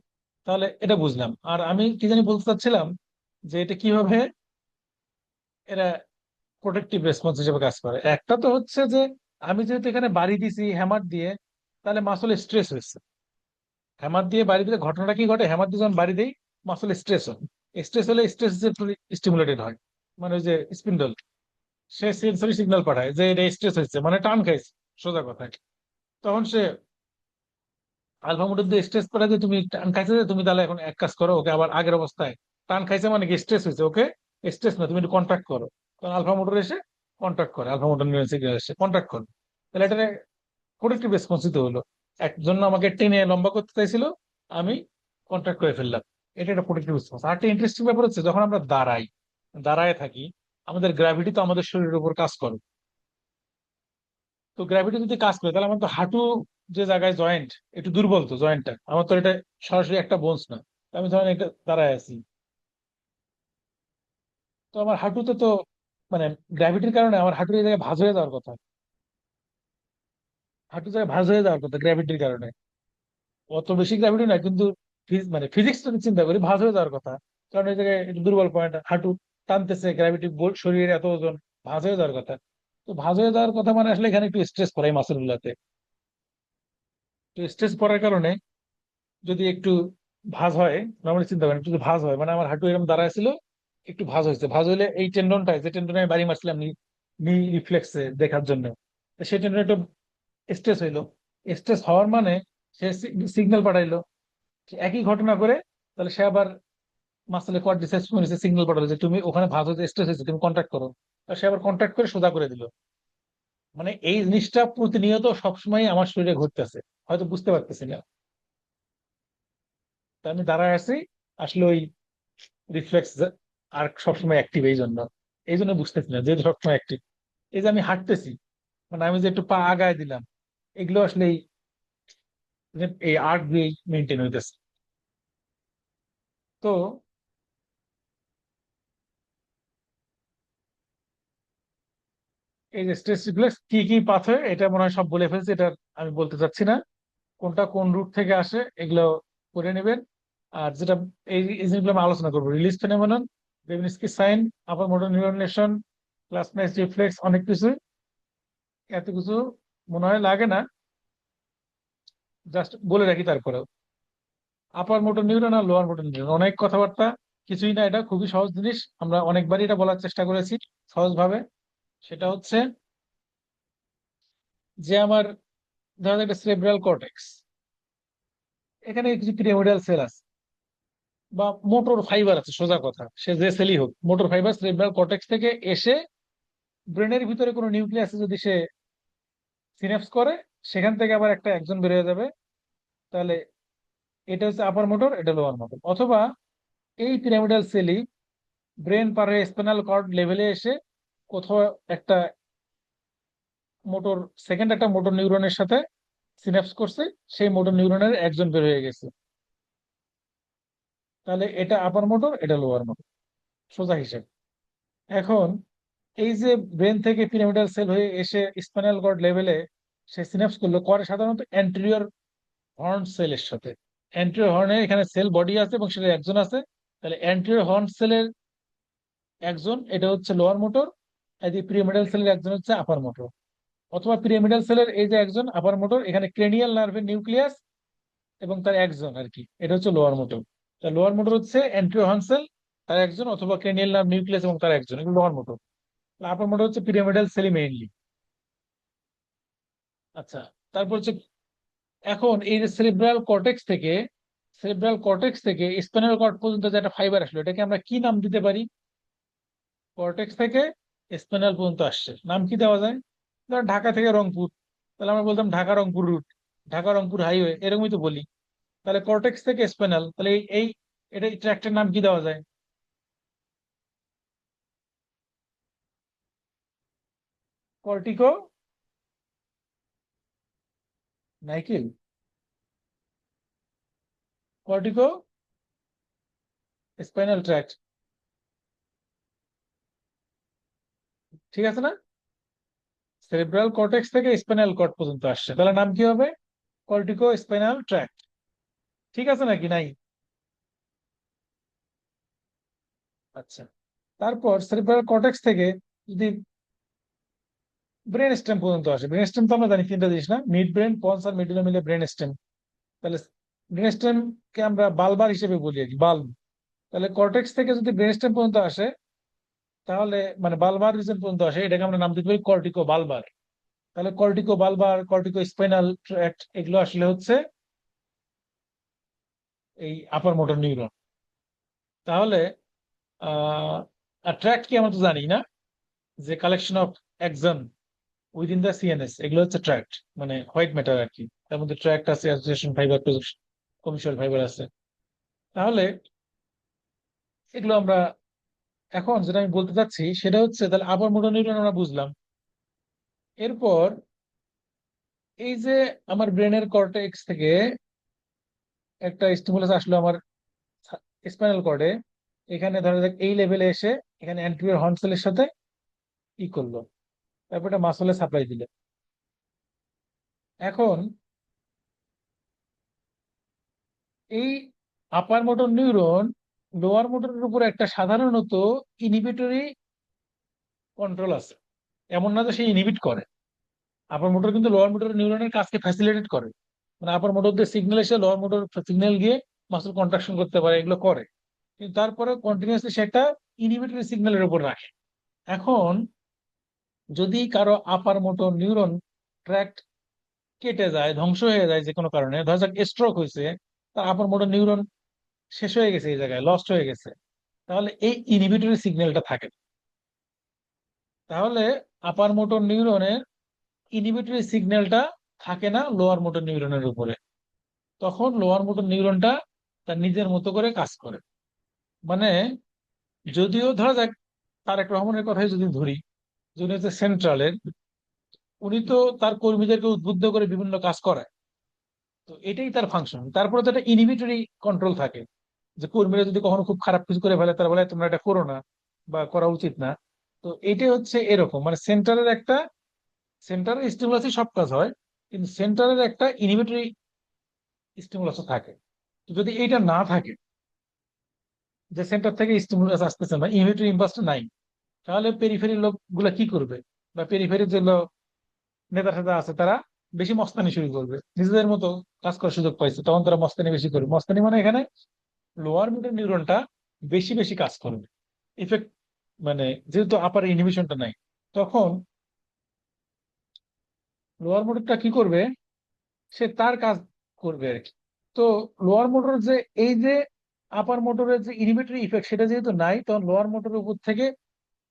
তাহলে এটা বুঝলাম। আর আমি কি জানি বলতে চাচ্ছিলাম যে এটা কিভাবে এরা প্রোটেকটিভ রেসপন্স হিসেবে কাজ করে। একটা তো হচ্ছে যে আমি যেহেতু এখানে বাড়ি দিছি হ্যামার দিয়ে, তাহলে মাসল স্ট্রেস হয়েছে। হ্যামার দিয়ে বাড়ি দিলে ঘটনাটা কি ঘটে, হ্যামার দিয়ে যখন বাড়ি দেই মাসল স্ট্রেস হয়, স্ট্রেস হলে স্ট্রেস স্টিমুলেটেড হয়, মানে ওই যে স্পিন্ডল, সে সেন্সরি সিগন্যাল পাঠায় যে এটা স্ট্রেস হয়েছে, মানে টান খাইছে সোজা কথায়। তখন সে আলফা মোটর দিয়ে স্ট্রেস পাঠায় যে তুমি টান খাইছে, যে তুমি তাহলে এখন এক কাজ করো, ওকে আবার আগের অবস্থায়, টান খাইছে মানে কি স্ট্রেস হয়েছে, ওকে স্ট্রেস না, তুমি একটু কন্ট্রাক্ট করো। তখন আলফা মোটর এসে কন্ট্রাক্ট করে, আলফা মোটর নিউরন সিগন্যাল এসে কন্ট্রাক্ট করে। তাহলে এটা প্রোটেক্টিভ রেসপন্স তো হলো, একজন আমাকে টেনে লম্বা করতে চাইছিল, আমি কন্ট্রাক্ট করে ফেললাম, এটা একটা প্রোটেক্টিভ রেসপন্স। আর একটা ইন্টারেস্টিং ব্যাপার হচ্ছে যখন আমরা দাঁড়াই, দাঁড়ায় থাকি, আমাদের গ্র্যাভিটি তো আমাদের শরীরের উপর কাজ করে। তো গ্র্যাভিটি যদি কাজ করে তাহলে আমার তো হাঁটু, যে জায়গায় জয়েন্ট একটু দুর্বল, তো জয়েন্টটা আমার তো এটা সরাসরি একটা বোনস না, আমি ধরেন এটা দাঁড়ায় আছি, তো আমার হাঁটুতে তো মানে গ্র্যাভিটির কারণে আমার হাঁটুর এই জায়গায় ভাঁজ হয়ে যাওয়ার কথা, হাঁটুর জায়গায় ভাঁজ হয়ে যাওয়ার কথা গ্র্যাভিটির কারণে। অত বেশি গ্র্যাভিটি না কিন্তু মানে ফিজিক্স যদি চিন্তা করি ভাঁজ হয়ে যাওয়ার কথা। কারণ এই জায়গায় একটু দুর্বল পয়েন্ট, হাঁটু টানতেছে, গ্র্যাভিটি শরীরের এত ওজন, ভাঁজ হয়ে যাওয়ার কথা। তো ভাঁজ হয়ে যাওয়ার কথা মানে আসলে এখানে একটু স্ট্রেস পড়ে এই মাসেল গুলাতে। তো স্ট্রেস পড়ার কারণে যদি একটু ভাঁজ হয়, নর্মালি চিন্তা করেন একটু যদি ভাঁজ হয়, মানে আমার হাঁটু এরকম দাঁড়ায় ছিল, একটু ভাঁজ হয়েছে, ভাঁজ হইলে এই টেন্ডনটা, যে টেন্ডনে আমি বাড়ি মারছিলাম নি নি রিফ্লেক্সে দেখার জন্য, তো সেই টেন্ডনে একটু স্ট্রেস হইলো। স্ট্রেস হওয়ার মানে সে সিগন্যাল পাঠাইলো, সে একই ঘটনা করে, তাহলে সে আবার মাসলে কোয়াড্রিসেপস সিগন্যাল পাঠালো যে তুমি ওখানে ভাঁজ হতে স্ট্রেস হয়েছে, তুমি কন্ট্যাক্ট করো। আর সে আবার কন্ট্যাক্ট করে সোজা করে দিল। মানে এই জিনিসটা প্রতিনিয়ত সবসময় আমার শরীরে ঘটতেছে, হয়তো বুঝতে পারতেছি না। তা আমি দাঁড়ায় আছি, আসলে ওই রিফ্লেক্স আর সবসময় অ্যাক্টিভ, এই জন্য বুঝতেছি না যেহেতু সবসময় অ্যাক্টিভ। এই যে আমি হাঁটতেছি, মানে আমি যে একটু পা আগায় দিলাম, এগুলো আসলে এই আর্ট দিয়ে মেনটেন হইতেছে। তো এই যে স্ট্রেস রিফ্লেক্স কি কি পাথওয়ে, এটা মনে হয় সব বলে ফেলছি, এটা আমি বলতে চাচ্ছি না কোনটা কোন রুট থেকে আসে, এগুলো করে নেবেন। আর যেটা এই জিনিসগুলো আমি আলোচনা করবো, release phenomenon, Babinski sign, upper motor neuron, ক্লাসমেস রিফ্লেক্স, অনেক কিছু, এত কিছু মনে হয় লাগে না, জাস্ট বলে রাখি তারপরে। আপার মোটর নিউরন আর লোয়ার মোটর নিউরন অনেক কথাবার্তা, কিছুই না, এটা খুবই সহজ জিনিস, আমরা অনেকবারই এটা বলার চেষ্টা করেছি সহজ ভাবে। সেটা হচ্ছে যে আমার ধরো একটা সেরেব্রাল কর্টেক্স, এখানে কিছু পিরামিডাল সেল আছে বা মোটর ফাইবার আছে, সোজা কথা সে যে সেলই হোক, মোটর ফাইবার সেরেব্রাল কর্টেক্স থেকে এসে ব্রেনের ভিতরে কোনো নিউক্লিয়াসে যদি সে সিনাপস করে, সেখান থেকে আবার একটা একজন বের হয়ে যাবে। তাহলে এটা হচ্ছে আপার মোটর, এটা লোয়ার মোটর। অথবা এই পিরামিডাল সেলই ব্রেন পার হয়ে স্পাইনাল কর্ড লেভেলে এসে কোথাও একটা মোটর, সেকেন্ড একটা মোটর নিউরনের সাথে সিনাপস করছে, সেই মোটর নিউরনের একজন বের হয়ে গেছে। তাহলে এটা আপার মোটর, এটা লোয়ার মোটর, সোজা হিসেব। এখন এই যে ব্রেন থেকে পিরামিডাল সেল হয়ে এসে স্পাইনাল কর্ড লেভেলে সে সিনাপস করলো, করে সাধারণত অ্যান্টেরিয়র হর্ন সেলের সাথে। অ্যান্টেরিয়র হর্নের এখানে সেল বডি আছে এবং সেটা একজন আছে। তাহলে অ্যান্টেরিয়র হর্ন সেলের একজন, এটা হচ্ছে লোয়ার মোটর, এই পিরামিডাল সেলের একজন হচ্ছে আপার মোটর। অথবা পিরামিডাল সেলের এই যে একজন আপার মোটর, এখানে ক্রেনিয়াল নার্ভের নিউক্লিয়াস এবং তার একজন আর কি, এটা হচ্ছে লোয়ার মোটর। তা লোয়ার মোটর হচ্ছে অ্যান্টেরিয়র হর্ন সেল, তার একজন, অথবা ক্রেনিয়াল নার্ভ নিউক্লিয়াস এবং তার একজন, এগুলো লোয়ার মোটর। আপার মোটর হচ্ছে পিরামিডাল সেলই মেইনলি। আচ্ছা, তারপর হচ্ছে এখন এই যে সেরেব্রাল কর্টেক্স থেকে স্পাইনাল কর্ড পর্যন্ত যে একটা ফাইবার আসলো, এটাকে আমরা কি নাম দিতে পারি? কর্টেক্স থেকে স্পাইনাল পর্যন্ত আসছে, নাম কি দেওয়া যায়? ধর ঢাকা থেকে রংপুর, তাহলে আমরা বলতাম ঢাকা রংপুর রুট, ঢাকা রংপুর হাইওয়ে, এরকমই তো বলি। তাহলে কর্টেক্স থেকে স্পাইনাল, তাহলে এটা ট্র্যাক্টের নাম কি দেওয়া যায়? কর্টিকো নাইকেল, কর্টিকো স্পাইনাল ট্র্যাক্ট, ঠিক আছে না? সেরেব্রাল কর্টেক্স থেকে স্পাইনাল কর্ড পর্যন্ত আসছে, তাহলে নাম কি হবে? Cortico spinal tract. ঠিক আছে নাকি নাই? আচ্ছা, তারপর সেরেব্রাল কর্টেক্স থেকে যদি ব্রেন স্টেম পর্যন্ত আসে, ব্রেন স্টেম তো আমরা জানি তিনটা জিনিস না, মিড ব্রেন, পন্স আর মিডুলা মিলে ব্রেন স্টেম। তাহলে ব্রেন স্টেমকে আমরা বালবার হিসেবে বলি আর কি, বাল্ব। তাহলে কর্টেক্স থেকে যদি ব্রেন স্টেম পর্যন্ত আসে, তাহলে মানে বালবার রিজন পর্যন্ত আসে, এটাকে আমরা নাম দিতে পারি কর্টিকো বালবার। তাহলে corticobulbar, cortico spinal tract, এগুলো আসলে হচ্ছে এই আপার মোটর নিউরন। তাহলে ট্র্যাক্ট কি আমরা তো জানি না, যে collection of axon within the CNS, এগুলো হচ্ছে ট্র্যাক্ট, মানে হোয়াইট ম্যাটার আর কি। তার মধ্যে ট্র্যাক্ট আছে, অ্যাসোসিয়েশন ফাইবার, কমিশন ফাইবার আছে। তাহলে এগুলো আমরা, এখন যেটা আমি বলতে চাচ্ছি সেটা হচ্ছে, তাহলে আপার মোটর নিউরন আমরা বুঝলাম। এরপর এই যে আমার ব্রেনের কর্টেক্স থেকে একটা স্টিমুলাস আসলো আমার স্পাইনাল কর্ডে, এখানে ধরা যাক এই লেভেলে এসে এখানে অ্যান্টেরিয়র হর্ন সেলের সাথে ই করলো, তারপর এটা মাসলে সাপ্লাই দিল। এখন এই আপার মোটর নিউরন লোয়ার মোটরের উপর একটা সাধারণত ইনহিবিটরি কন্ট্রোল আছে। এমন না যে সে ইনহিবিট করে, আপার মোটর কিন্তু লোয়ার মোটর নিউরনের কাজকে ফ্যাসিলিটেট করে। মানে আপার মোটর দিয়ে সিগন্যাল এসে লোয়ার মোটর সিগন্যাল গিয়ে মাসল কন্ট্রাকশন করতে পারে, এগুলো করে। কিন্তু তারপরে কন্টিনিউয়াসলি সেটা ইনহিবিটরি সিগন্যালের উপর রাখে। এখন যদি কারো আপার মোটর নিউরন ট্র্যাক্ট কেটে যায়, ধ্বংস হয়ে যায় যে কোনো কারণে, ধরা যাক স্ট্রোক হয়েছে, তার আপার মোটর নিউরন শেষ হয়ে গেছে, এই জায়গায় লস্ট হয়ে গেছে, তাহলে এই ইনহিবিটরি সিগন্যালটা থাকে না। তাহলে আপার মোটর নিউরনের ইনহিবিটরি সিগন্যালটা থাকে না লোয়ার মোটর নিউরনের উপরে। তখন লোয়ার মোটর নিউরনটা তার নিজের মতো করে কাজ করে। মানে যদিও ধরা যাক তারেক রহমানের কথাই যদি ধরি, যিনি হচ্ছে সেন্ট্রালের, উনি তো তার কর্মীদেরকে উদ্বুদ্ধ করে বিভিন্ন কাজ করায়। তো এটাই তার ফাংশন। তারপরে তো একটা ইনহিবিটরি কন্ট্রোল থাকে, যে কর্মীরা যদি কখনো খুব খারাপ কিছু করে ফেলে, তারা বলে তোমরা এটা করো না বা করা উচিত না। তো এটাই হচ্ছে এরকম, মানে সেন্টারের একটা, সেন্টারের স্টিমুলাসই সব কাজ হয়, কিন্তু সেন্টারের একটা ইনহিবিটরি স্টিমুলাসও থাকে। তো যদি এইটা না থাকে, যে সেন্টার থেকে স্টিমুলাস আসতেছে না, ইনহিবিটরি ইম্পালসটা নাই, তাহলে পেরিফেরি লোকগুলা কি করবে? বা পেরিফেরি যে নেতা ফেতা আছে, তারা বেশি মস্তানি শুরু করবে, নিজেদের মতো কাজ করার সুযোগ পাইছে, তখন তারা মস্তানি বেশি করবে। মস্তানি মানে এখানে লোয়ার মিডল নিউরনটা বেশি বেশি কাজ করবে, ইফেক্ট, মানে যেহেতু আপার ইনহিবিশনটা নাই, তখন লোয়ার মোটরটা কি করবে? সে তার কাজ করবে আর কি। তো লোয়ার মোটর যে এই যে আপার মোটরের যে ইনহিবিটরি ইফেক্ট, সেটা যেহেতু নাই, তখন লোয়ার মোটরের উপর থেকে,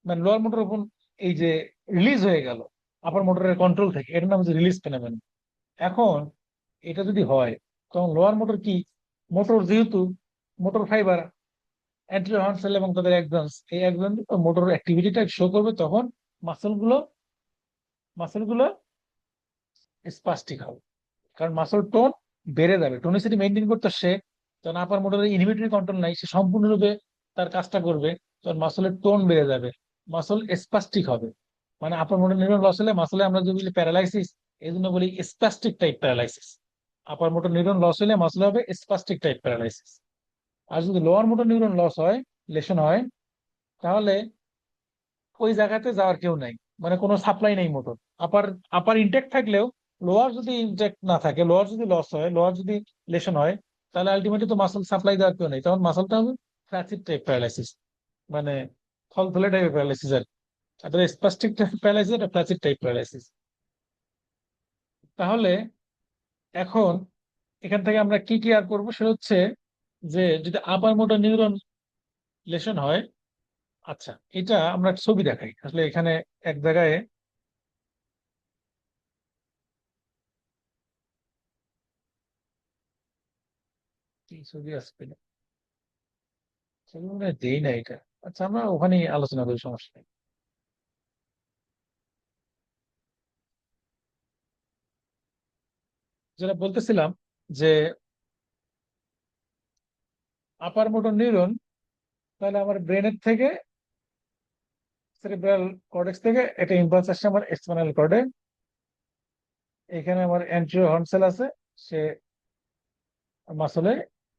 মানে লোয়ার মোটর উপর এই যে রিলিজ হয়ে গেল আপার মোটরের কন্ট্রোল থেকে, এটার নাম হচ্ছে রিলিজ ফেনোমেনন। এখন এটা যদি হয়, তখন লোয়ার মোটর কি, মোটর যেহেতু motor fibre anterior horn cell এবং তাদের এক্সনস, এই এক্সন মোটর অ্যাক্টিভিটিটা শো করবে, তখন মাসল গুলো মাসল গুলো স্পাস্টিক হবে। কারণ মাসল টোন বেড়ে যাবে, টোনিসিটি মেনটেন করতে সে, তখন আপার মোটরের ইনহিবিটরি কন্ট্রোল নাই, সে সম্পূর্ণরূপে তার কাজটা করবে, তখন মাসলের টোন বেড়ে যাবে, মাসল স্পাস্টিক হবে। মানে আপার মোটর নিউরন লস হলে মাসলে আমরা যদি বলি প্যারালাইসিস, এই জন্য বলি spastic type paralysis. Upper motor neuron loss হলে মাসলে হবে স্পাস্টিক টাইপ প্যারালাইসিস। আর যদি লোয়ার মোটর নিউরন লস হয়, লেশন হয়, তাহলে ওই জায়গাতে যাওয়ার কেউ নাই, মানে কোনো সাপ্লাই নেই মোটর। আপার আপার ইনটেক্ট থাকলেও লোয়ার যদি ইনটেক্ট না থাকে, লোয়ার যদি লস হয়, লোয়ার যদি লেশন হয়, তাহলে আলটিমেটলি তো মাসল সাপ্লাই দেওয়ার কেউ নেই, তখন মাসলটা হবে ফ্ল্যাসিড টাইপ প্যারালাইসিস, মানে থলথলে টাইপের প্যারালাইসিস আর কি। আর স্পাস্টিক টাইপ প্যারালাইসিস, এটা ফ্ল্যাসিড টাইপ প্যারালাইসিস। তাহলে এখন এখান থেকে আমরা কি কি আর করবো, সেটা হচ্ছে যে যদি আপার মোটর নিউরন লেশন হয়, আচ্ছা এটা আমরা একটা ছবি দেখাই আসলে এখানে এক জায়গায়। কি ছবি আসবে না, ছবি মনে হয় দেই না এটা। আচ্ছা আমরা ওখানে আলোচনা করি, সমস্যা নেই। যেটা বলতেছিলাম, যে আপার মোটর নিউরন, তাহলে আমার ব্রেনের থেকে, সেরিব্রাল কর্টেক্স থেকে একটা ইম্পালস আসছে আমার স্পাইনাল কর্ডে। এখানে আমার অ্যান্টেরিয়র হর্ন সেল আছে, সে মাসলে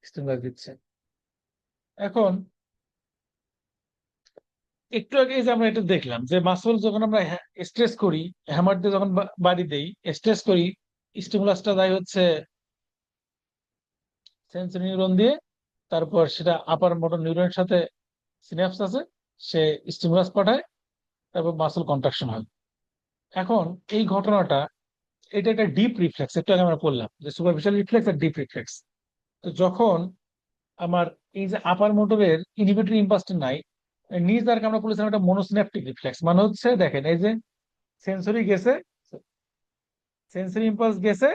স্টিমুলাস দিচ্ছে। এখন একটু আগে যে আমরা এটা দেখলাম, যে মাসল যখন আমরা স্ট্রেস করি, হ্যামার দিয়ে যখন বাড়ি দেই, স্ট্রেস করি, স্টিমুলাসটা দেয় হচ্ছে সেন্সরি নিউরন দিয়ে, তারপর সেটা আপার মোটর নিউরনের সাথে সিনাপস আছে, সে স্টিমুলাস পাঠায়, তারপর মাসল কন্ট্রাকশন হয়। এখন এই ঘটনাটা, এটা একটা ডিপ রিফ্লেক্স, একটু আগে আমরা বললাম যে সুপারফিশিয়াল রিফ্লেক্স আর ডিপ রিফ্লেক্স। তো যখন আমার এই যে আপার মোটরের ইনহিবিটরি ইম্পালসটা নাই, নিজ দ্বারা আমরা বলেছিলাম একটা মনোসিন্যাপটিক রিফ্লেক্স, মানে হচ্ছে দেখেন এই যে সেন্সরি গেছে, সেন্সরি ইম্পালস গেছে,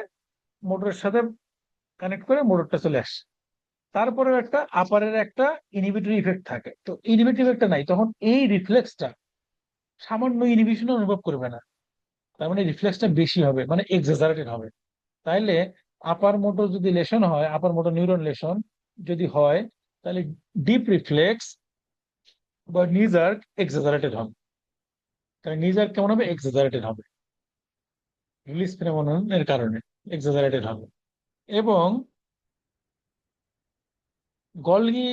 মোটরের সাথে কানেক্ট করে মোটরটা চলে আসছে। তারপরে একটা আপারের একটা ইনহিবিটরি ইফেক্ট থাকে, তো ইনহিবিটরি ইফেক্টটা নাই, তখন এই রিফ্লেক্সটা সামান্য ইনহিবিশন অনুভব করবে না, তার মানে রিফ্লেক্সটা বেশি হবে, মানে এক্সাজারেটেড হবে। তাইলে আপার মোটর যদি লেশন হয়, আপার মোটর নিউরন লেশন যদি হয়, তাহলে ডিপ রিফ্লেক্স বা নিজার্ক এক্সাজারেটেড হবে। তাহলে নিজের কেমন হবে, এক্সাজারেটেড হবে, রিলিজ ফেনোমেননের কারণে এক্সাজারেটেড হবে। এবং গলগি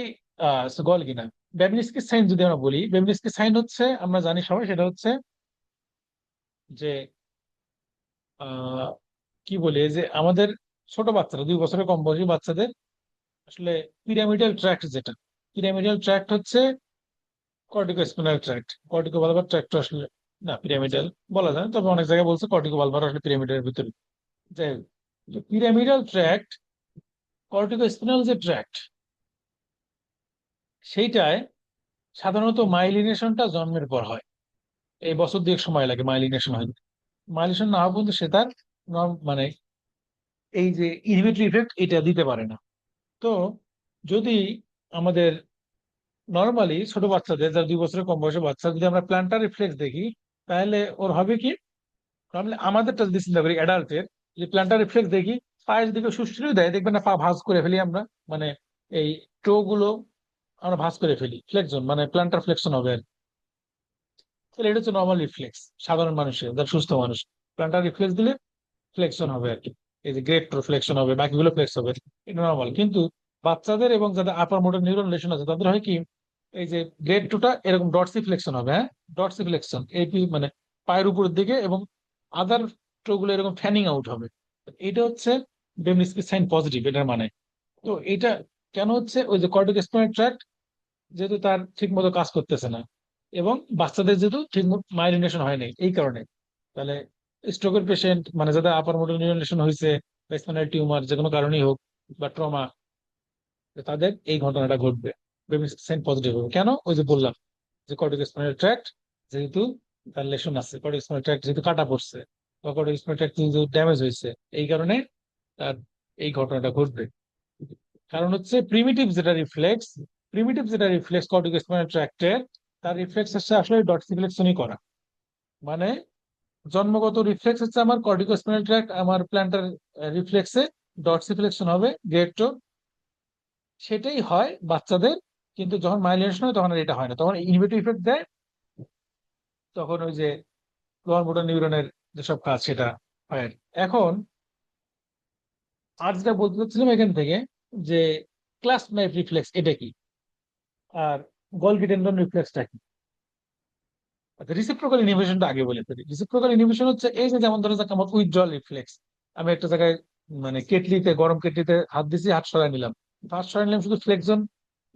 গলগি না, বেবনিস্কি সাইন যদি আমরা বলি, বেবনিস্কি সাইন হচ্ছে আমরা জানি সবাই, সেটা হচ্ছে যে আহ কি বলি, এই যে আমাদের ছোট বাচ্চারা, 2 বছরের কম বয়সী বাচ্চাদের আসলে পিরামিডাল ট্র্যাক্ট, যেটা পিরামিডাল ট্র্যাক্ট হচ্ছে cortico spinal tract, cortico bulbar tract আসলে না, পিরামিডাল বলা যায় না, তবে অনেক জায়গায় বলছে কর্টিকো বালবার আসলে পিরামিডের ভিতরে। যাই হোক, পিরামিডাল ট্র্যাক্ট, কর্টিকো স্পাইনাল যে ট্র্যাক্ট, সেইটায় সাধারণত মাইলিনেশনটা জন্মের পর হয়। এই বছর 2 সময় লাগে মাইলিনেশন হয়। মাইলিনেশন না হওয়া পর্যন্ত সে তার মানে এই যে ইনহিবিটরি ইফেক্ট এটা দিতে পারে না। তো যদি আমাদের নর্মালি ছোট বাচ্চাদের, যারা 2 বছরের কম বয়সী বাচ্চা, যদি আমরা প্ল্যান্টার রিফ্লেক্স দেখি, তাহলে ওর হবে কি, নর্মালি আমাদেরটা যদি চিন্তা করি অ্যাডাল্টের, যে প্ল্যান্টার রিফ্লেক্স দেখি, পায়ের দিকে সুশ্রী দেয়, দেখবেন না পা ভাঁজ করে ফেলি আমরা, মানে এই টো গুলো আমরা ভাঁজ করে ফেলি, ফ্লেকশন মানে প্ল্যান্টার ফ্লেকশন হবে আর কি। তাহলে এটা হচ্ছে নর্মাল রিফ্লেক্স, সাধারণ মানুষের, যারা সুস্থ মানুষ প্ল্যান্টার রিফ্লেক্স দিলে ফ্লেকশন হবে আর কি। এই যে গ্রেট ফ্লেকশন হবে, বাকিগুলো ফ্লেক্স হবে, এটা নর্মাল। কিন্তু বাচ্চাদের এবং যাদের আপার মোটর নিউরন লেশন আছে, তাদের হয় কি, এই যে গ্রেড টুটা এরকম ডটসি ফ্লেকশন হবে, হ্যাঁ, ডটসি ফ্লেকশন এপি মানে পায়ের উপরের দিকে, এবং আদার টো গুলো এরকম ফ্যানিং আউট হবে। এটা হচ্ছে বেমনিস্কি সাইন পজিটিভ, এটার মানে। তো এটা কেন হচ্ছে, ওই যে কর্টিক স্পাইনাল ট্র্যাক্ট যেহেতু তার ঠিক মতো কাজ করতেছে না, এবং বাচ্চাদের যেহেতু ঠিক মাইলিনেশন হয়নি এই কারণে। তাহলে স্ট্রোকের পেশেন্ট, মানে যাদের আপার মোটর নিউরন লেশন হয়েছে, বা স্পাইনাল টিউমার যে কোনো কারণেই হোক, বা ট্রমা, তাদের এই ঘটনাটা ঘটবে, সাইন পজিটিভ হবে। কেন, ওই যে বললাম যে কর্টিক স্পাইনাল ট্র্যাক্ট যেহেতু তার লেশন আছে, কর্টিক স্পাইনাল ট্র্যাক্ট যেহেতু কাটা পড়ছে, বা কর্টিক স্পাইনাল ট্র্যাক্ট যেহেতু ড্যামেজ হয়েছে, এই কারণে তার এই ঘটনাটা ঘটবে। কারণ হচ্ছে প্রিমিটিভ যেটা রিফ্লেক্স কর্টিক স্পাইনাল ট্র্যাক্টের, তার রিফ্লেক্স হচ্ছে আসলে ডট সিফ্লেকশনই করা। মানে জন্মগত রিফ্লেক্স হচ্ছে আমার কর্টিকোস্পাইনাল ট্র্যাক্ট, আমার প্ল্যান্টার রিফ্লেক্সে ডর্সিফ্লেকশন হবে, গ্রেড টো, সেটাই হয় বাচ্চাদের। কিন্তু যখন মাইলিনেশন হয় তখন আর এটা হয় না, তখন ইনহিবিটরি ইফেক্ট দেয়, তখন ওই যে লোয়ার মোটর নিউরনের যেসব কাজ সেটা হয় আর কি। এখন আর যেটা বলতে চাচ্ছিলাম এখান থেকে, যে ক্লাস নাইফ রিফ্লেক্স এটা কি, আর গলগি টেন্ডন রিফ্লেক্সটা কি। আচ্ছা, রিসিপ্রোকাল ইনহিবিশনটা আগে বলে ফেলি। রিসিপ্রোকাল ইনহিবিশন হচ্ছে এই যে, যেমন ধরো যাক আমার উইথড্রল রিফ্লেক্স, আমি একটা জায়গায় মানে কেটলিতে, গরম কেটলিতে হাত দিছি, হাত সরাই নিলাম, হাত সরাই নিলাম, শুধু ফ্লেক্সন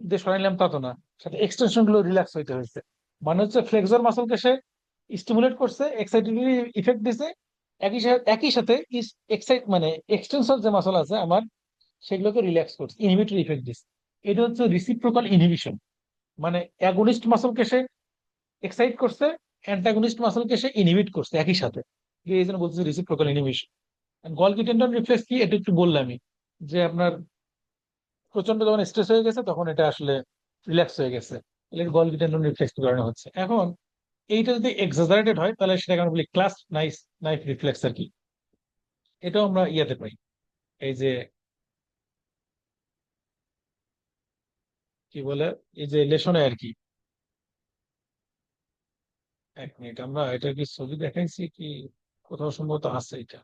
দিয়ে সরাই নিলাম তা তো না, সাথে এক্সটেনশন গুলো রিল্যাক্স হইতে হয়েছে। মানে হচ্ছে ফ্লেক্সর মাসলকে সে স্টিমুলেট করছে, এক্সাইটেটরি ইফেক্ট দিছে, একই সাথে এক্সাইট মানে এক্সটেনশন যে মাসল আছে আমার, সেগুলোকে রিল্যাক্স করছে, ইনহিবিটরি ইফেক্ট দিছে। এটা হচ্ছে রিসিপ্রোকাল ইনহিবিশন। মানে অ্যাগোনিস্ট মাসলকে সে এক্সাইট করছে, অ্যান্টাগনিস্ট মাসলকে সে ইনহিবিট করছে একই সাথে, এই জন্য বলতেছে reciprocal inhibition. Golgi tendon reflex কি, এটা একটু বললামই, যে আপনার প্রচন্ড যখন স্ট্রেস হয়ে গেছে তখন এটা আসলে রিল্যাক্স হয়ে গেছে, এটা গলগি টেন্ডন রিফ্লেক্স কারণে হচ্ছে। এখন এইটা যদি এক্সাজারেটেড হয়, তাহলে সেটাকে আমরা বলি ক্লাস নাইফ নাইফ রিফ্লেক্স আর কি। এটাও আমরা ইয়াতে পাই, এই যে কি বলে, এই যে লেশনে আর কি। 1 মিনিট, আমরা এটা কি ছবি দেখাইছি কি, কোথাও সম্ভবত আছে এটা।